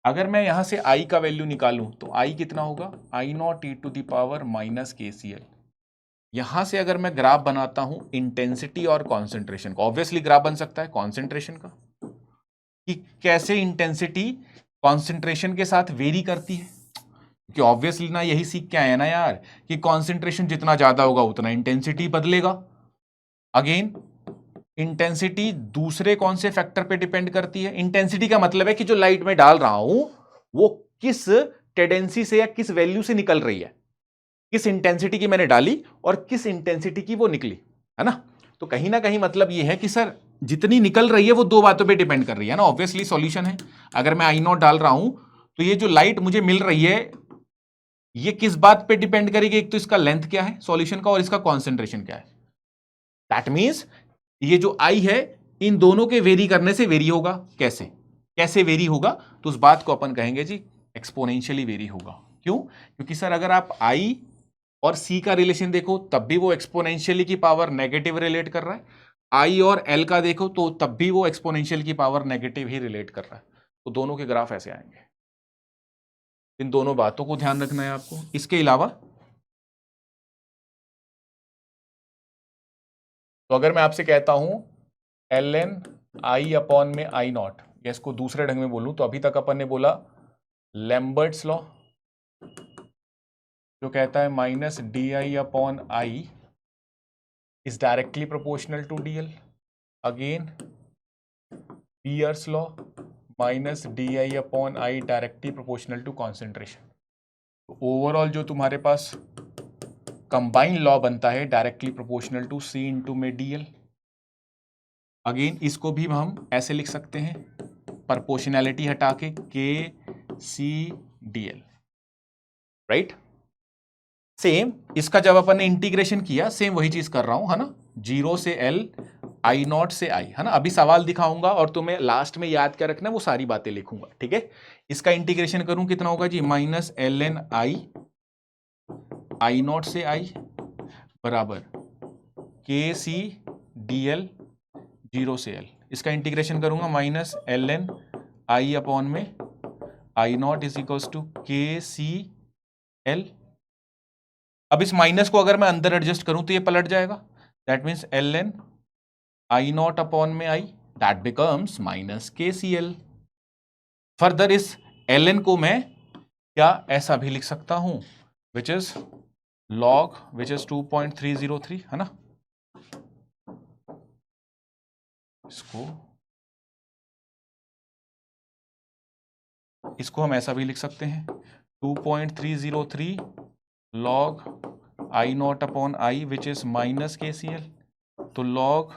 अगर मैं यहां से I का वैल्यू निकालूं तो I कितना होगा? I naught e to the power minus KCl। यहां से अगर मैं ग्राफ बनाता हूं इंटेंसिटी और कॉन्सेंट्रेशन का, ऑब्वियसली ग्राफ बन सकता है कॉन्सेंट्रेशन का, कि कैसे इंटेंसिटी कॉन्सेंट्रेशन के साथ वेरी करती है, कि ऑब्वियसली ना यही सीख के आए ना यार कि कॉन्सेंट्रेशन जितना ज्यादा होगा उतना इंटेंसिटी बदलेगा। अगेन इंटेंसिटी दूसरे कौन से फैक्टर पे डिपेंड करती है? इंटेंसिटी का मतलब है कि जो लाइट में डाल रहा हूं वो किस टेंडेंसी से या किस वैल्यू से निकल रही है, किस इंटेंसिटी की मैंने डाली और किस इंटेंसिटी की वो निकली, है ना। तो कहीं ना कहीं मतलब ये है कि सर जितनी निकल रही है वो दो बातों पे डिपेंड कर रही है ना, ऑब्वियसली सॉल्यूशन है। अगर मैं आई नॉट डाल रहा हूं तो ये जो लाइट मुझे मिल रही है ये किस बात पे डिपेंड करेगी? एक तो इसका लेंथ क्या है सॉल्यूशन का, और इसका कॉन्सेंट्रेशन क्या है। दैट मीन्स ये जो आई है इन दोनों के वेरी करने से वेरी होगा। कैसे कैसे वेरी होगा? तो उस बात को अपन कहेंगे जी एक्सपोनेंशियली वेरी होगा। क्यों? क्योंकि सर अगर आप आई और सी का रिलेशन देखो तब भी वो एक्सपोनेंशियली की पावर नेगेटिव रिलेट कर रहा है, आई और एल का देखो तो तब भी वो एक्सपोनेंशियल की पावर नेगेटिव ही रिलेट कर रहा है। तो दोनों के ग्राफ ऐसे आएंगे। इन दोनों बातों को ध्यान रखना है आपको। इसके अलावा तो अगर मैं आपसे कहता हूं एल एन आई अपॉन में आई नॉट, या इसको दूसरे ढंग में बोलूं तो अभी तक अपन ने बोला लैम्बर्ट्स लॉ जो कहता है minus D I upon I is directly proportional to DL. Again, Beer's law minus DI upon I directly proportional to concentration. तो ओवरऑल जो तुम्हारे पास कंबाइंड लॉ बनता है directly proportional to C into में DL। अगेन इसको भी हम ऐसे लिख सकते हैं प्रोपोर्शनैलिटी हटा के KCDL, राइट। सेम इसका जब अपन ने इंटीग्रेशन किया सेम वही चीज कर रहा हूं, है ना, 0 से L आई नॉट से आई, है ना। अभी सवाल दिखाऊंगा और तुम्हें लास्ट में याद क्या रखना है वो सारी बातें लिखूंगा, ठीक है। इसका इंटीग्रेशन करूं कितना होगा जी? Minus l n I naught से आई बराबर KCDL 0 से L। इसका इंटीग्रेशन करूंगा minus l n I upon में I naught is equals to KCL। अब इस माइनस को अगर मैं अंदर एडजस्ट करूं तो ये पलट जाएगा, that means l n I naught upon में I, that becomes minus KCL। Further इस एल एन को मैं क्या ऐसा भी लिख सकता हूं, which is log which is 2.303, है ना। इसको हम ऐसा भी लिख सकते हैं 2.303 log I naught upon I which is minus KCL। तो log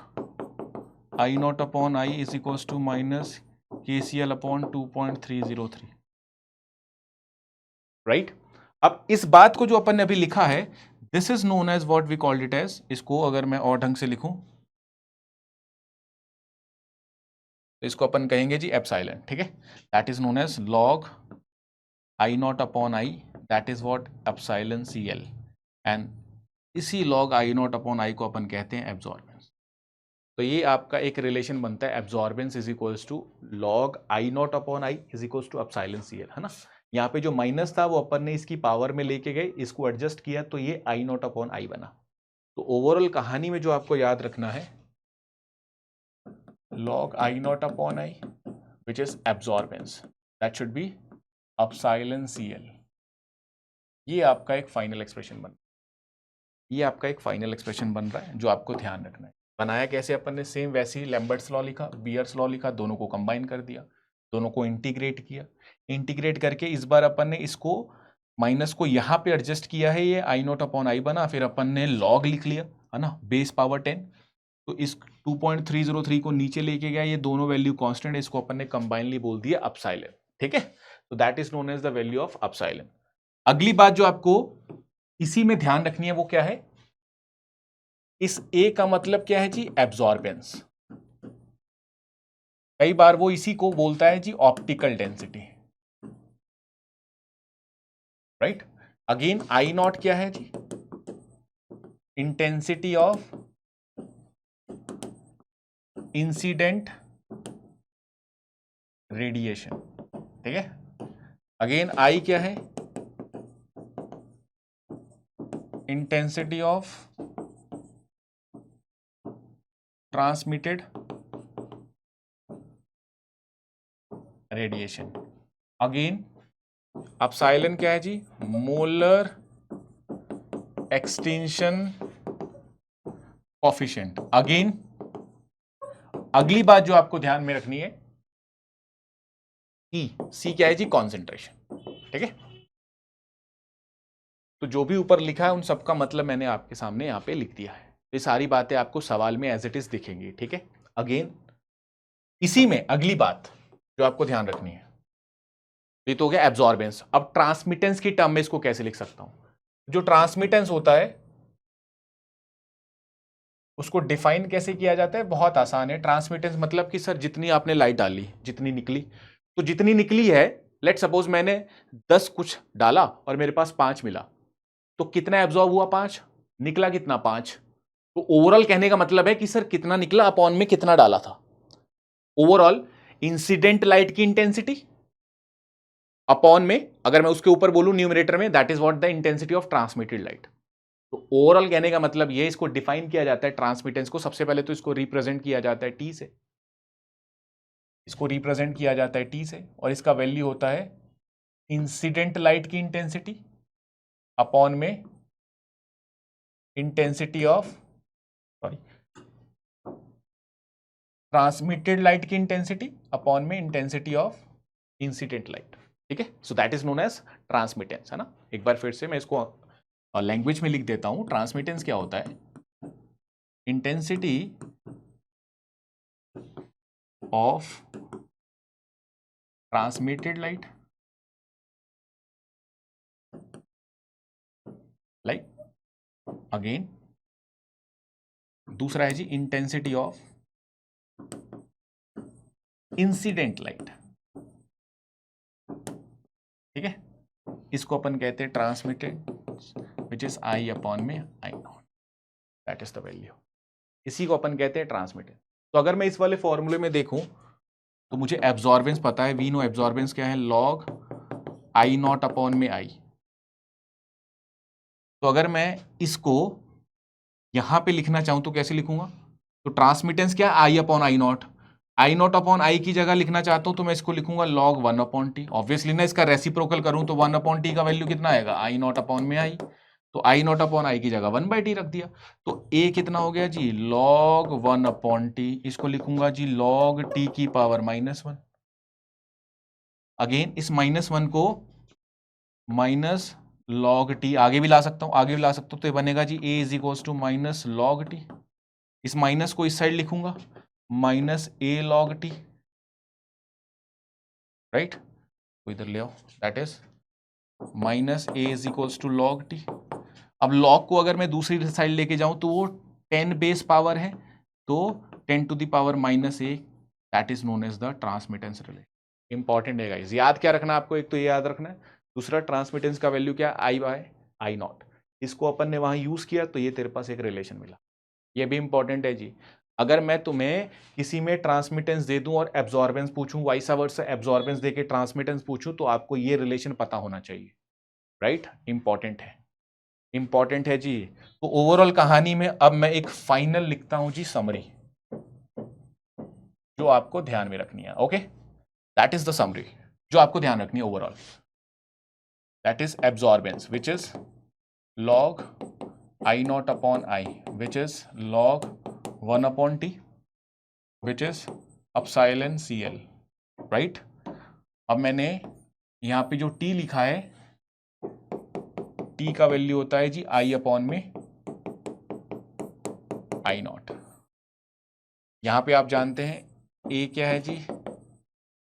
I naught upon I is equals to minus KCL upon 2.303, right. अब इस बात को जो अपन ने अभी लिखा है this is known as what we called it as, इसको अगर मैं और ढंग से लिखूं तो इसको अपन कहेंगे जी एप्सिलॉन, ठीक है। That is known as log I naught upon I, that is what epsilon CL, and इसी log I naught upon I को अपन कहते हैं एब्जॉर्बेंस। तो ये आपका एक रिलेशन बनता है absorbance is equals to log I naught upon I is equals to epsilon CL, है ना। यहाँ पे जो माइनस था वो अपन ने इसकी पावर में लेके गए, इसको एडजस्ट किया तो ये आई नॉट अपॉन आई बना। तो ओवरऑल कहानी में जो आपको याद रखना है log I naught upon I which is absorbance, that should be epsilon CL, ये आपका एक फाइनल एक्सप्रेशन बन रहा है जो आपको ध्यान रखना है। बनाया कैसे अपन ने, सेम वैसे ही लैम्बर्ट्स लॉ लिखा, बियर्स लॉ लिखा, दोनों को कंबाइन कर दिया, दोनों को इंटीग्रेट किया। इंटीग्रेट करके इस बार अपन ने इसको माइनस को यहाँ पे एडजस्ट किया है, ये आई नॉट अपॉन आई बना, फिर अपन ने लॉग लिख लिया है ना, बेस पावर 10। तो इस 2.303 को नीचे लेके गया, ये दोनों वैल्यू कांस्टेंट है, इसको अपन ने कंबाइनली बोल दिया अपसाइलन। ठीक है, तो that is known as the value of epsilon. अगली बात जो आपको इसी में ध्यान रखनी है वो क्या है, इस ए का मतलब क्या है जी, एब्जॉर्बेंस। कई बार वो इसी को बोलता है जी optical density, right. Again I naught क्या है जी, इंटेंसिटी ऑफ इंसिडेंट रेडिएशन। ठीक है, अगेन आई क्या है, intensity of transmitted radiation. Again epsilon क्या है जी, मोलर एक्सटेंशन कोफिशिएंट। अगेन अगली बात जो आपको ध्यान में रखनी है, सी क्या है जी, कॉन्सेंट्रेशन। ठीक है, तो जो भी ऊपर लिखा है उन सबका मतलब मैंने आपके सामने यहां पे लिख दिया है। ये सारी बातें आपको सवाल में एज इट इज दिखेंगी। ठीक है, अगेन इसी में अगली बात जो आपको ध्यान रखनी है, ये तो हो गया एब्जॉर्बेंस। अब ट्रांसमिटेंस की टर्म में इसको कैसे लिख सकता हूं, जो ट्रांसमिटेंस होता है उसको डिफाइन कैसे किया जाता है, बहुत आसान है। ट्रांसमिटेंस मतलब कि सर जितनी आपने लाइट डाली, जितनी निकली, तो जितनी निकली है, लेट सपोज मैंने 10 कुछ डाला और मेरे पास 5 मिला, तो कितना एब्जॉर्ब हुआ, 5, निकला कितना, 5। तो ओवरऑल कहने का मतलब है कि सर कितना निकला अपॉन में कितना डाला था। ओवरऑल इंसिडेंट लाइट की इंटेंसिटी अपॉन में, अगर मैं उसके ऊपर बोलूं न्यूमरेटर में, that is what the intensity of transmitted light. तो ओवरऑल कहने का मतलब ये, इसको डिफाइन किया जाता है ट्रांसमिटेंस को। सबसे पहले तो इसको रिप्रेजेंट किया जाता है टी से, इसको रिप्रेजेंट किया जाता है टी से, और इसका वैल्यू होता है इंसिडेंट लाइट की इंटेंसिटी अपॉन में intensity of, sorry, transmitted light की इंटेंसिटी अपॉन में इंटेंसिटी ऑफ इंसिडेंट लाइट। ठीक है, so that is known as transmittance, है ना। एक बार फिर से मैं इसको लैंग्वेज में लिख देता हूं। ट्रांसमिटेंस क्या होता है, intensity of transmitted light, like again दूसरा है जी इंटेंसिटी ऑफ इंसिडेंट लाइट। ठीक है, इसको अपन कहते हैं transmitted, which is I upon में I naught, that is the value. इसी को अपन कहते हैं ट्रांसमिटेड। तो अगर मैं इस वाले फॉर्मूले में देखूं तो मुझे एब्जॉर्बेंस पता है, वी नो एब्जॉर्बेंस क्या है, लॉग आई नॉट अपॉन में आई। तो अगर मैं इसको यहां पे लिखना चाहूं तो कैसे लिखूंगा, तो ट्रांसमिटेंस क्या, I upon I naught. I naught upon I की जगह लिखना चाहता हूं तो मैं इसको लिखूंगा लॉग 1 अपॉन टी। ऑब्वियसली ना, इसका रेसिप्रोकल करूं तो 1 अपॉन टी का वैल्यू कितना आएगा, आई नॉट अपॉन में आई। तो आई नॉट अपॉन आई की जगह 1/t रख दिया, तो ए कितना हो गया जी, लॉग 1 अपॉन टी। इसको लिखूंगा जी लॉग टी की पावर -1। अगेन इस -1 को माइनस लॉग टी आगे भी ला सकता हूं, आगे भी ला सकता हूं, तो ये बनेगा जी A is equals to minus log T. इस माइनस को इस साइड लिखूंगा, minus A log T, right. तो इधर ले आओ, that is minus A is equals to log T. अब लॉग को अगर मैं दूसरी साइड लेके जाऊं तो वो 10 बेस पावर है, तो 10 to the power -a, that is known as the transmittance relation. Important है गाइस, याद क्या रखना आपको, एक तो ये याद रखना है, दूसरा ट्रांसमिटेंस का वैल्यू क्या, आई बाय आई नॉट। इसको अपन ने वहां यूज किया तो ये तेरे पास एक रिलेशन मिला। ये भी इंपॉर्टेंट है जी। अगर मैं तुम्हें किसी में ट्रांसमिटेंस दे दूं और एब्जॉर्बेंस पूछूं, वाइस वर्सा एब्जॉर्बेंस देके ट्रांसमिटेंस पूछूं, तो आपको ये रिलेशन पता होना चाहिए, राइट। इंपॉर्टेंट है, इंपॉर्टेंट है जी। तो ओवरऑल कहानी में अब मैं एक फाइनल लिखता हूं जी समरी, जो आपको ध्यान में रखनी है। Okay, that is the summary जो आपको ध्यान रखनी है overall. that is absorbance, which is log I naught upon I, which is log 1 upon T, which is epsilon CL, right? अब मैंने यहाँ पे जो T लिखा है, T का वैल्यू होता है जी I अपॉन में I नॉट। यहाँ पे आप जानते हैं A क्या है जी,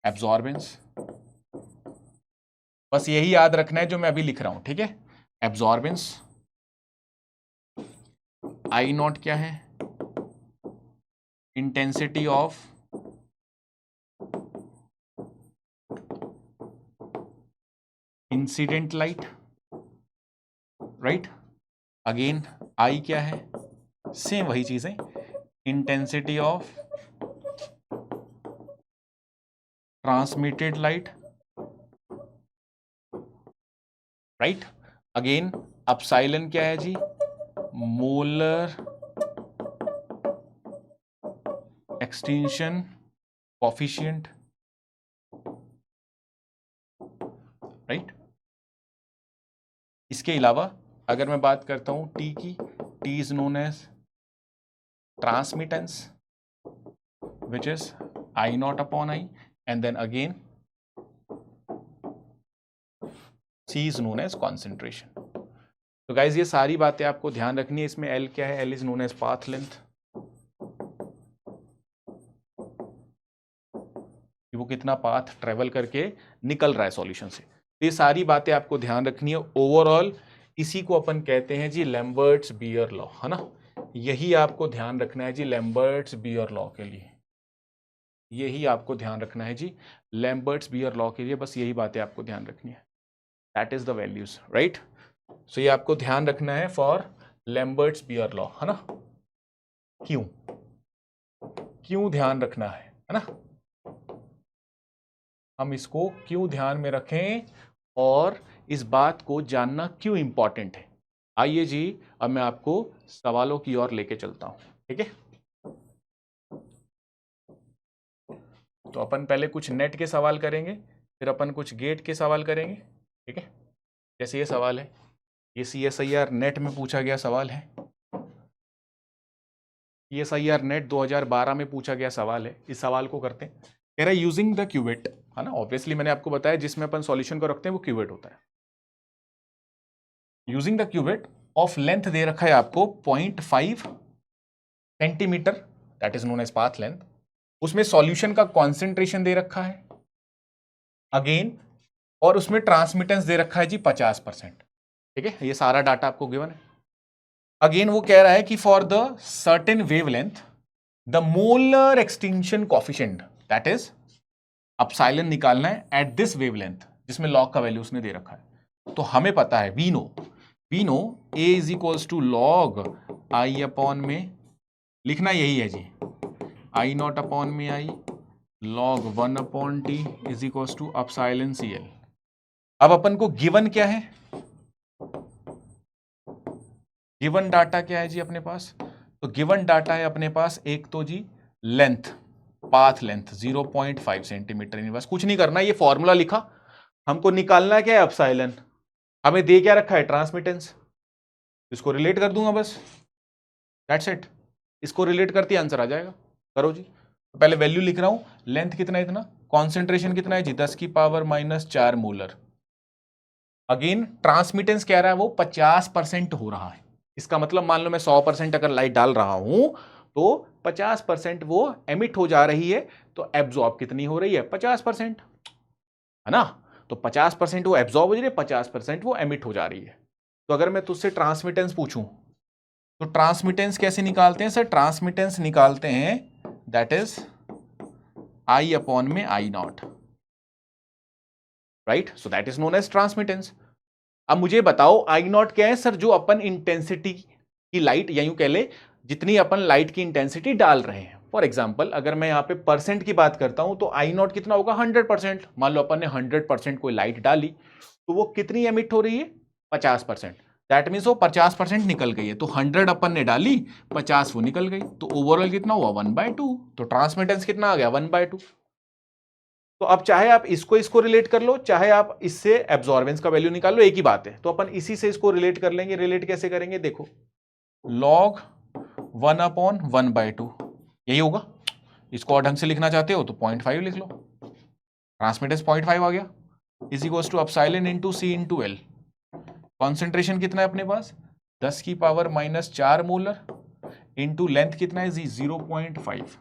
एब्जॉर्बेंस। बस यही याद रखना है जो मैं अभी लिख रहा हूं, ठीक है। एब्जॉर्बेंस, आई नॉट क्या है, intensity of incident light, right. Again I क्या है, सेम वही चीज है, intensity of transmitted light, right. Again epsilon क्या है जी, मोलर एक्सटिंक्शन कोफिशिएंट, राइट। इसके अलावा अगर मैं बात करता हूं टी की, T is known as transmittance which is I naught upon I, and then again C is known as concentration. तो गाइज ये सारी बातें आपको ध्यान रखनी है। इसमें एल क्या है, L is known as path length, वो कितना पाथ ट्रेवल करके निकल रहा है सॉल्यूशन से। तो ये सारी बातें आपको ध्यान रखनी है। ओवरऑल इसी को अपन कहते हैं जी लैम्बर्ट्स बियर लॉ, है ना। यही आपको ध्यान रखना है जी लैम्बर्ट्स बियर लॉ के लिए, यही आपको ध्यान रखना है जी लैम्बर्ट्स बियर लॉ के लिए। बस यही बातें आपको ध्यान रखनी है, that is the values, right. So ये आपको ध्यान रखना है फॉर लैम्बर्ट्स बियर लॉ, है ना। क्यों क्यों ध्यान रखना है ना, हम इसको क्यों ध्यान में रखें और इस बात को जानना क्यों इंपॉर्टेंट है। आइए जी अब मैं आपको सवालों की ओर लेके चलता हूं, ठीक है। तो अपन पहले कुछ नेट के सवाल करेंगे, फिर अपन कुछ गेट के सवाल करेंगे, ठीक है। जैसे ये सवाल है, ये CSIR नेट में पूछा गया सवाल है, CSIR नेट 2012 में पूछा गया सवाल है। इस सवाल को करते हैं, कह रहा है यूजिंग द क्यूवेट, है ना। ऑब्वियसली मैंने आपको बताया जिसमें अपन सॉल्यूशन को रखते हैं वो क्यूवेट होता है। Using the cuvette of length दे रखा है आपको 0.5 centimetre, that is known as path length. उसमें सॉल्यूशन का कॉन्सेंट्रेशन दे रखा है अगेन, और उसमें ट्रांसमिटेंस दे रखा है जी 50%, ठीक है। ये सारा डाटा आपको गिवन है। अगेन वो कह रहा है कि for the certain wavelength the molar extinction coefficient, that is epsilon निकालना है एट दिस वेवलेंथ, जिसमें लॉग का वैल्यू उसने दे रखा है। तो हमें पता है, we know A is equals to log I upon में, लिखना यही है जी, आई नॉट अपॉन में I log 1 upon T is equals to epsilon CL। अब अपन को गिवन क्या है, गिवन डाटा क्या है जी अपने पास, तो गिवन डाटा है अपने पास एक तो जी लेंथ, पाथ लेंथ 0.5 सेंटीमीटर। बस कुछ नहीं करना, ये फॉर्मूला लिखा, हमको निकालना क्या है एप्सिलॉन, हमें दे क्या रखा है ट्रांसमिटेंस, इसको रिलेट कर दूंगा बस, दैट्स इट। इसको रिलेट करते आंसर आ जाएगा। करो जी, तो पहले वैल्यू लिख रहा हूं, लेंथ कितना है इतना, कॉन्सेंट्रेशन कितना है जी 10 की पावर -4 मोलर। अगेन ट्रांसमिटेंस कह रहा है वो 50% हो रहा है। इसका मतलब मान लो मैं 100% अगर लाइट डाल रहा हूं तो 50% वो एमिट हो जा रही है, तो एब्जॉर्ब कितनी हो रही है 50%, है ना। तो 50% वो एब्जॉर्ब हो रही है, 50% वो एमिट हो जा रही है। तो अगर मैं तुझसे ट्रांसमिटेंस पूछूं तो ट्रांसमिटेंस कैसे निकालते हैं सर, ट्रांसमिटेंस निकालते हैं दैट इज आई अपॉन में I not, right. So that is known as transmittance. अब मुझे बताओ आई नॉट क्या है सर, जो अपन इंटेंसिटी की लाइट, या यूं कह ले जितनी अपन लाइट की इंटेंसिटी डाल रहे हैं। फॉर एग्जाम्पल अगर मैं यहाँ पे परसेंट की बात करता हूं तो आई नॉट कितना होगा 100%। मान लो अपन ने 100% कोई लाइट डाली तो वो कितनी एमिट हो रही है 50%, दैट मीन्स वो 50% निकल गई है। तो 100 अपन ने डाली, 50 वो निकल गई, तो ओवरऑल कितना हुआ 1/2। तो ट्रांसमिटेंस कितना आ गया 1/2। तो अब चाहे आप इसको रिलेट कर लो, चाहे आप इससे एब्जॉर्बेंस का वैल्यू निकाल लो, एक ही बात है। तो अपन इसी से इसको रिलेट कर लेंगे। रिलेट कैसे करेंगे, देखो log 1/1/2 यही होगा। इसको और ढंग से लिखना चाहते हो तो 0.5 लिख लो, ट्रांसमिटेंस 0.5 आ गया, is equals to epsilon into C into L. Concentration कितना है अपने पास, 10⁻⁻⁴ मोलर, इंटू लेंथ कितना है जी 0.5।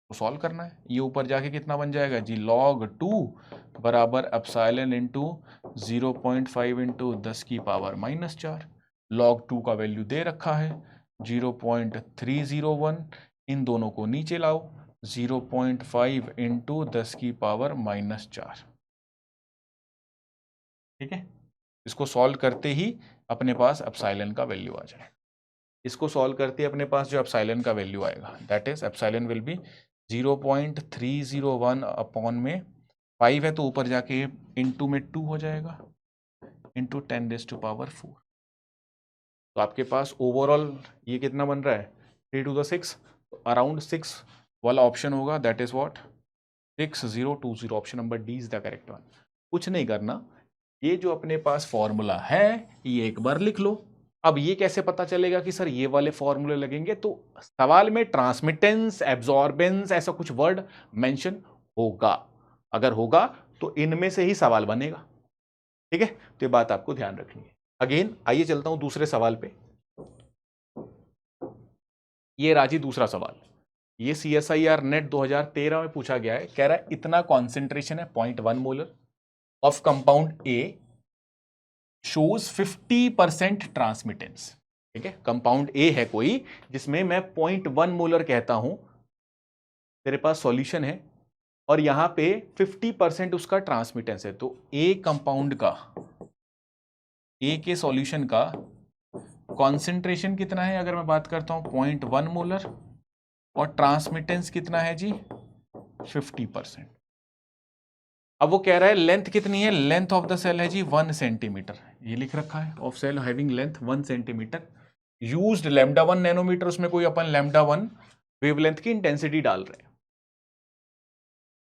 तो सॉल्व करना है, ये ऊपर जाके कितना बन जाएगा जी log 2 बराबर एप्सिलॉन इंटू 0.5 इंटू 10⁻⁻⁴। log 2 का वैल्यू दे रखा है 0.301, इन दोनों को नीचे लाओ 0.5 इंटू 10⁻⁻⁴। ठीक है, इसको सॉल्व करते ही अपने पास एप्सिलॉन का वैल्यू आ जाए। इसको सॉल्व करते ही अपने पास जो एप्सिलॉन का वैल्यू आएगा that is epsilon will be 0.301 upon में 5 है तो ऊपर जाके इंटू में 2 हो जाएगा, इंटू 10⁻⁴। तो आपके पास ओवरऑल ये कितना बन रहा है 3⁻⁶, अराउंड 6 वाला ऑप्शन होगा, that is what 6020। Option number D is the correct one. कुछ नहीं करना, ये जो अपने पास फॉर्मूला है ये एक बार लिख लो। अब ये कैसे पता चलेगा कि सर ये वाले फॉर्मूले लगेंगे, तो सवाल में ट्रांसमिटेंस, एब्जॉर्बेंस ऐसा कुछ वर्ड मेंशन होगा, अगर होगा तो इनमें से ही सवाल बनेगा। ठीक है, तो ये बात आपको ध्यान रखनी है। अगेन आइए चलता हूं दूसरे सवाल पे। ये राजी दूसरा सवाल, ये CSIR नेट 2013 में पूछा गया है। कह रहा है इतना कॉन्सेंट्रेशन है 0.1 molar of compound A shows 50% transmittance. ठीक है, कंपाउंड ए है कोई जिसमें मैं 0.1 मोलर कहता हूं, तेरे पास सॉल्यूशन है और यहां पे 50% उसका ट्रांसमिटेंस है। तो ए कंपाउंड का, ए के सॉल्यूशन का कॉन्सेंट्रेशन कितना है, अगर मैं बात करता हूं 0.1 मोलर, और ट्रांसमिटेंस कितना है जी 50%। अब वो कह रहा है लेंथ कितनी है, लेंथ ऑफ द सेल है जी 1 सेंटीमीटर, ये लिख रखा है of cell having length 1 centimetre, used λ1 nanometre, उसमें कोई अपन λ1 वेवलेंथ की इंटेंसिटी डाल रहे हैं।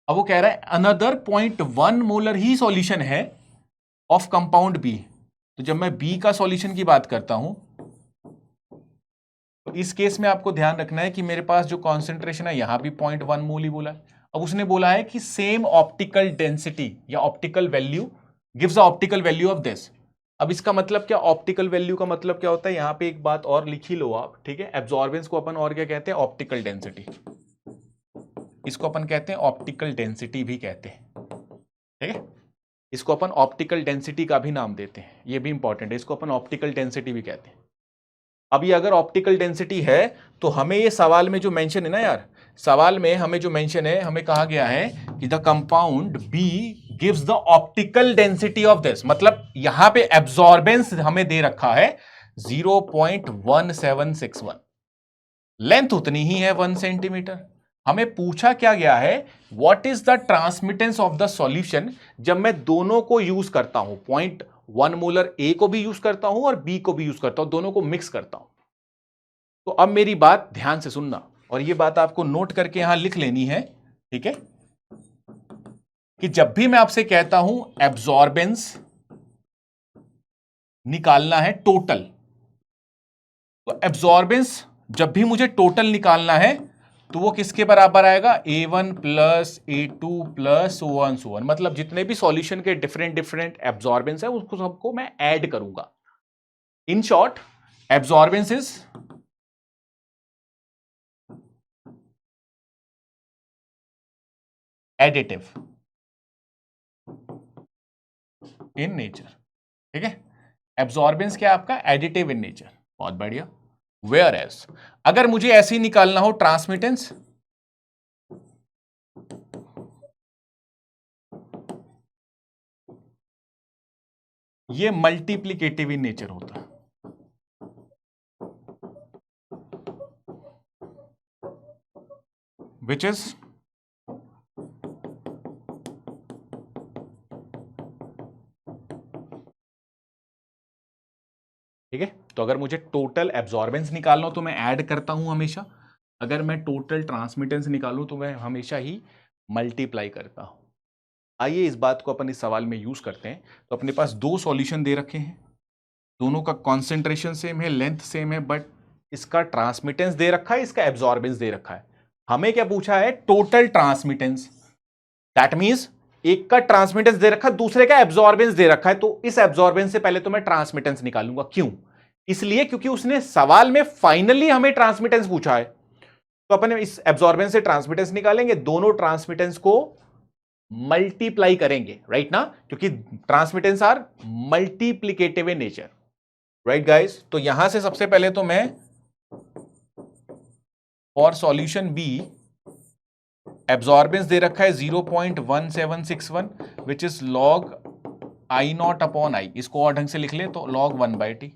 अब वो कह रहा है अनदर 0.1 मोलर ही सॉल्यूशन है ऑफ कंपाउंड बी। तो जब मैं बी का सॉल्यूशन की बात करता हूं तो इस केस में आपको ध्यान रखना है कि मेरे पास जो कॉन्सेंट्रेशन है यहां भी 0.1 मोल ही बोला है। अब उसने बोला है कि सेम ऑप्टिकल डेंसिटी या optical value gives a optical value of this. अब इसका मतलब क्या, ऑप्टिकल वैल्यू का मतलब क्या होता है, यहां पे एक बात और लिख ही लो आप। ठीक है, एब्जॉर्बेंस को अपन और क्या कहते हैं, ऑप्टिकल डेंसिटी, इसको अपन कहते हैं ऑप्टिकल डेंसिटी भी कहते हैं। ठीक है, इसको अपन ऑप्टिकल डेंसिटी का भी नाम देते हैं, ये भी इंपॉर्टेंट है, इसको अपन ऑप्टिकल डेंसिटी भी कहते हैं। अब ये अगर ऑप्टिकल डेंसिटी है तो हमें ये सवाल में जो मेंशन है ना यार, सवाल में हमें जो मेंशन है, हमें कहा गया है कि the compound B gives the optical density of this, मतलब यहां पे एब्जॉर्बेंस हमें दे रखा है 0.1761, लेंथ उतनी ही है 1 सेंटीमीटर। हमें पूछा क्या गया है, what is the transmittance of the solution जब मैं दोनों को यूज करता हूं, 0.1 मोलर ए को भी यूज करता हूं और बी को भी यूज करता हूं, दोनों को मिक्स करता हूं। तो अब मेरी बात ध्यान से सुनना, और ये बात आपको नोट करके यहां लिख लेनी है। ठीक है, कि जब भी मैं आपसे कहता हूं एब्जॉर्बेंस निकालना है टोटल, तो एब्जॉर्बेंस जब भी मुझे टोटल निकालना है तो वो किसके बराबर आएगा, A1 plus A2 plus so on, मतलब जितने भी सॉल्यूशन के डिफरेंट एब्जॉर्बेंस है उसको सबको मैं ऐड करूंगा। In short absorbance is additive in nature. ठीक है, एब्जॉर्बेंस क्या है आपका, एडिटिव इन नेचर, बहुत बढ़िया। वेयर एज अगर मुझे ऐसे ही निकालना हो ट्रांसमिटेंस, ये मल्टीप्लीकेटिव इन नेचर होता है। विच इज ठीक है, तो अगर मुझे टोटल एब्जॉर्बेंस निकालना हो तो मैं ऐड करता हूं हमेशा, अगर मैं टोटल ट्रांसमिटेंस निकालूं तो मैं हमेशा ही मल्टीप्लाई करता हूं। आइए इस बात को अपन इस सवाल में यूज करते हैं। तो अपने पास दो सॉल्यूशन दे रखे हैं, दोनों का कॉन्सेंट्रेशन सेम है, लेंथ सेम है, बट इसका ट्रांसमिटेंस दे रखा है, इसका एब्जॉर्बेंस दे रखा है। हमें क्या पूछा है? Total transmittance. दैट मींस एक का ट्रांसमिटेंस दे रखा है, दूसरे का एब्जॉर्बेंस दे रखा है। तो इस एब्जॉर्बेंस से पहले तो मैं ट्रांसमिटेंस निकालूंगा। क्यों? इसलिए क्योंकि उसने सवाल में फाइनली हमें ट्रांसमिटेंस पूछा है। तो अपन इस एब्जॉर्बेंस से ट्रांसमिटेंस निकालेंगे, दोनों ट्रांसमिटेंस को मल्टीप्लाई करेंगे, राइट ना, क्योंकि transmittance are multiplicative in nature, right guys. तो यहां से सबसे पहले तो मैं फॉर सॉल्यूशन बी एब्जॉर्बेंस दे रखा है 0.1761 which is log I naught upon I. इसको और ढंग से लिख ले तो लॉग 1/t।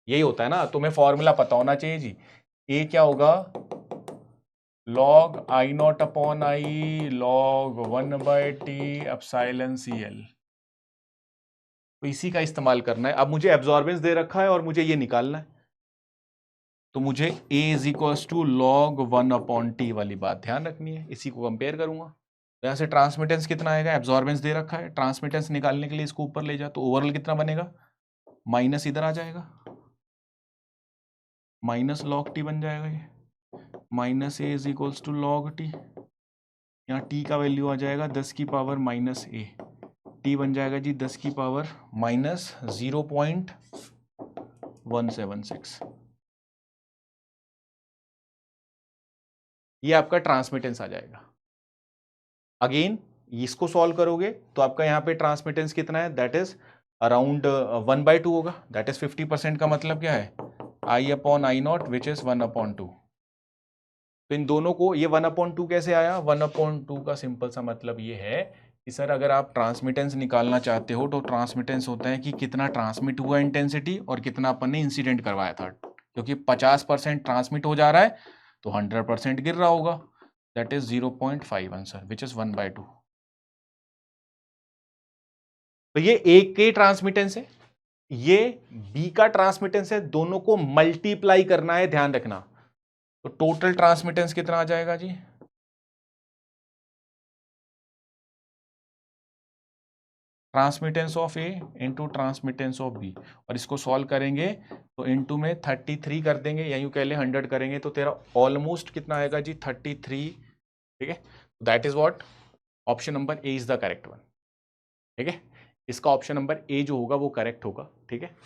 यही होता है ना, तुम्हें फॉर्मूला पता होना चाहिए जी। ए क्या होगा? Log I naught upon I log 1/t epsilon CL। तो इसी का इस्तेमाल करना है। अब मुझे एब्जॉर्बेंस दे रखा है और मुझे ये निकालना है, तो मुझे A is equals to log 1/t वाली बात ध्यान रखनी है। इसी को कंपेयर करूंगा, तो यहां से ट्रांसमिटेंस कितना आएगा? एब्जॉर्बेंस दे रखा है, ट्रांसमिटेंस निकालने के लिए इसको ऊपर ले जा, तो ओवरऑल कितना बनेगा? माइनस इधर आ जाएगा, माइनस लॉग टी बन जाएगा ये, minus A is equals to log T. यहाँ टी का वैल्यू आ जाएगा 10 की पावर माइनस ए, टी बन जाएगा जी 10 की पावर माइनस 0.176। ये आपका ट्रांसमिटेंस आ जाएगा। अगेन इसको सॉल्व करोगे तो आपका यहाँ पे ट्रांसमिटेंस कितना है? दैट इज अराउंड 1/2 होगा। दैट इज 50% का मतलब क्या है? I upon I not which is 1/2। तो इन दोनों को, ये 1/2 कैसे आया? 1/2 का सिंपल सा मतलब ये है कि सर अगर आप ट्रांसमिटेंस निकालना चाहते हो तो ट्रांसमिटेंस होता है कि कितना ट्रांसमिट हुआ इंटेंसिटी और कितना अपन ने इंसिडेंट करवाया था। क्योंकि 50% ट्रांसमिट हो जा रहा है तो 100% गिर रहा होगा। That is 0.5 answer which is 1/2। तो ये एक के ट्रांसमिटेंस है, ये बी का ट्रांसमिटेंस है, दोनों को मल्टीप्लाई करना है, ध्यान रखना। तो टोटल ट्रांसमिटेंस कितना आ जाएगा जी? Transmittance of A into transmittance of B, और इसको सॉल्व करेंगे तो इंटू में 33 कर देंगे या यूं कह ले 100 करेंगे तो तेरा ऑलमोस्ट कितना आएगा जी? 33। ठीक है, that is what option number A is the correct one. ठीक है, इसका ऑप्शन नंबर ए जो होगा वो करेक्ट होगा। ठीक है,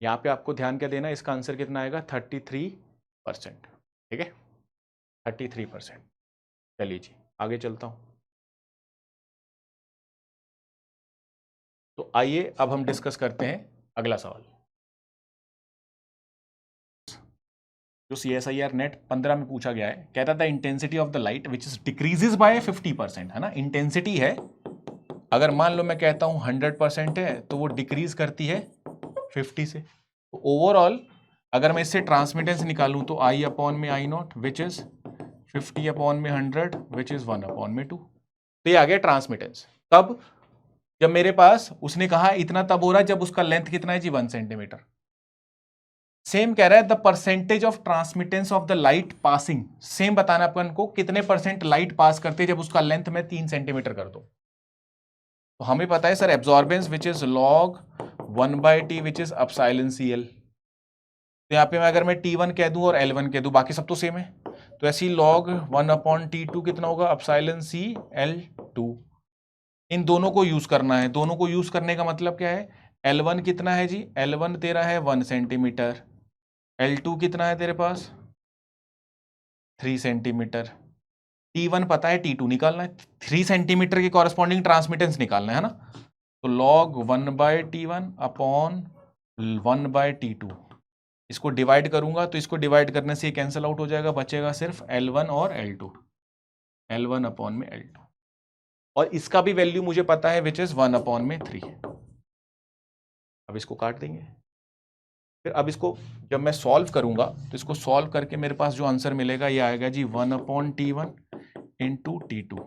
यहाँ पे आपको ध्यान क्या देना है, इसका आंसर कितना आएगा? 33%। ठीक है, 33%। चलिए जी आगे चलता हूँ। तो आइए अब हम डिस्कस करते हैं अगला सवाल। जो CSIR नेट 15 में पूछा गया है, कहता था intensity of the light which is decreases by 50%, है ना, इंटेंसिटी है। अगर मान लो मैं कहता हूं 100% है तो वो डिक्रीज करती है 50 से। तो ओवरऑल अगर मैं इससे ट्रांसमिटेंस निकालूं तो आई अपॉन में I not which is 50 upon में 100 विच इज 1/2। तो ये आ गया ट्रांसमिटेंस। तब जब मेरे पास, उसने कहा इतना तब हो रहा है जब उसका लेंथ कितना है जी? 1 सेंटीमीटर। सेम कह रहा है the percentage of transmittance of the light passing, same बताना अपन को कितने % लाइट पास करते हैं जब उसका लेंथ में 3 सेंटीमीटर कर दो। तो हमें पता है sir absorbance which is log 1/t which is epsilon CL। तो यहाँ पे मैं अगर मैं T1 कह दूं और L1 कह दूं, बाकी सब तो सेम है, तो ऐसी लॉग 1/T2 कितना होगा? Epsilon CL2। इन दोनों को यूज करना है। दोनों को यूज करने का मतलब क्या है? L1 कितना है जी? L1 तेरा है 1 सेंटीमीटर, L2 कितना है तेरे पास? 3 सेंटीमीटर। T1 पता है, T2 निकालना है, 3 सेंटीमीटर के कॉरेस्पॉन्डिंग ट्रांसमिटेंस निकालना है ना। तो लॉग 1/T1 अपॉन 1/T2, इसको डिवाइड करूंगा तो इसको डिवाइड करने से ये कैंसिल आउट हो जाएगा, बचेगा सिर्फ L1 और L2, L1 अपॉन में L2। और इसका भी वैल्यू मुझे पता है विच इज 1/3। अब इसको काट देंगे, फिर अब इसको जब मैं सॉल्व करूंगा तो इसको सॉल्व करके मेरे पास जो आंसर मिलेगा ये आएगा जी 1/T1 इंटू T2।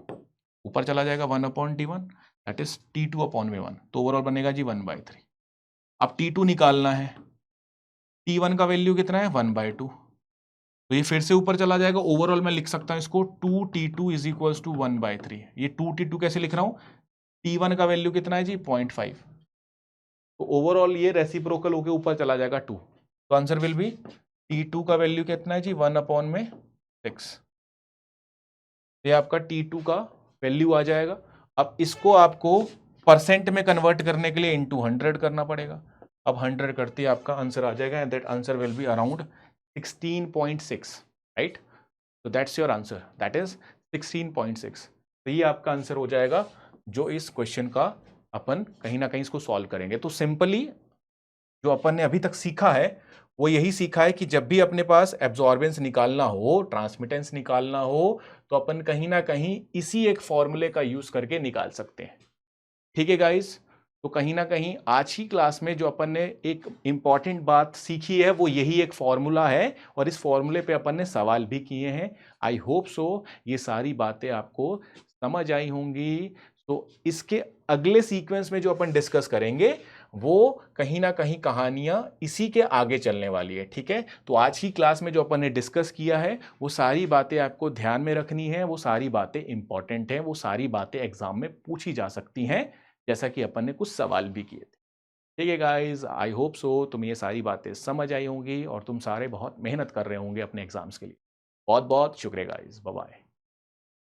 ऊपर चला जाएगा 1/T1, that is T2 upon में 1, तो ओवरऑल बनेगा जी 1/3। अब T2 निकालना है, T1 का वैल्यू कितना है? 1/2, तो ये फिर से ऊपर चला जाएगा। ओवरऑल मैं लिख सकता हूं इसको 2T2 इज इक्वल्स टू 1/3। ये 2T2 कैसे लिख रहा हूं? T1 का वैल्यू कितना है जी 0.5, तो ओवरऑल ये रेसिप्रोकल होके ऊपर चला जाएगा 2, तो आंसर विल बी T2 का वैल्यू कितना है जी 1/6, ये आपका T2 का वैल्यू आ जाएगा। अब इसको आपको परसेंट में कन्वर्ट करने के लिए इंटू 100 करना पड़ेगा। अब 100 करते ही आपका आंसर आ जाएगा and that answer will be around 16.6, right. तो that's your answer, that is 16.6। तो ये आपका आंसर हो जाएगा जो इस क्वेश्चन का अपन कहीं ना कहीं इसको सॉल्व करेंगे। तो सिंपली जो अपन ने अभी तक सीखा है वो यही सीखा है कि जब भी अपने पास एब्जॉर्बेंस निकालना हो, ट्रांसमिटेंस निकालना हो, तो अपन कहीं ना कहीं इसी एक फॉर्मूले का यूज करके निकाल सकते हैं। ठीक है गाइस, तो कहीं ना कहीं आज ही क्लास में जो अपन ने एक इंपॉर्टेंट बात सीखी है वो यही एक फॉर्मूला है, और इस फॉर्मूले पे अपन ने सवाल भी किए हैं। आई होप सो ये सारी बातें आपको समझ आई होंगी। तो इसके अगले सीक्वेंस में जो अपन डिस्कस करेंगे वो कहीं ना कहीं कहानियां इसी के आगे चलने वाली है। ठीक है, तो आज की क्लास में जो अपन ने डिस्कस किया है वो सारी बातें आपको ध्यान में रखनी है, वो सारी बातें इंपॉर्टेंट हैं, वो सारी बातें एग्जाम में पूछी जा सकती हैं, जैसा कि अपन ने कुछ सवाल भी किए थे। ठीक है गाइज, आई होप सो तुम्हें ये सारी बातें समझ आई होंगी और तुम सारे बहुत मेहनत कर रहे होंगे अपने एग्जाम्स के लिए। बहुत बहुत शुक्रिया गाइज, बाय बाय।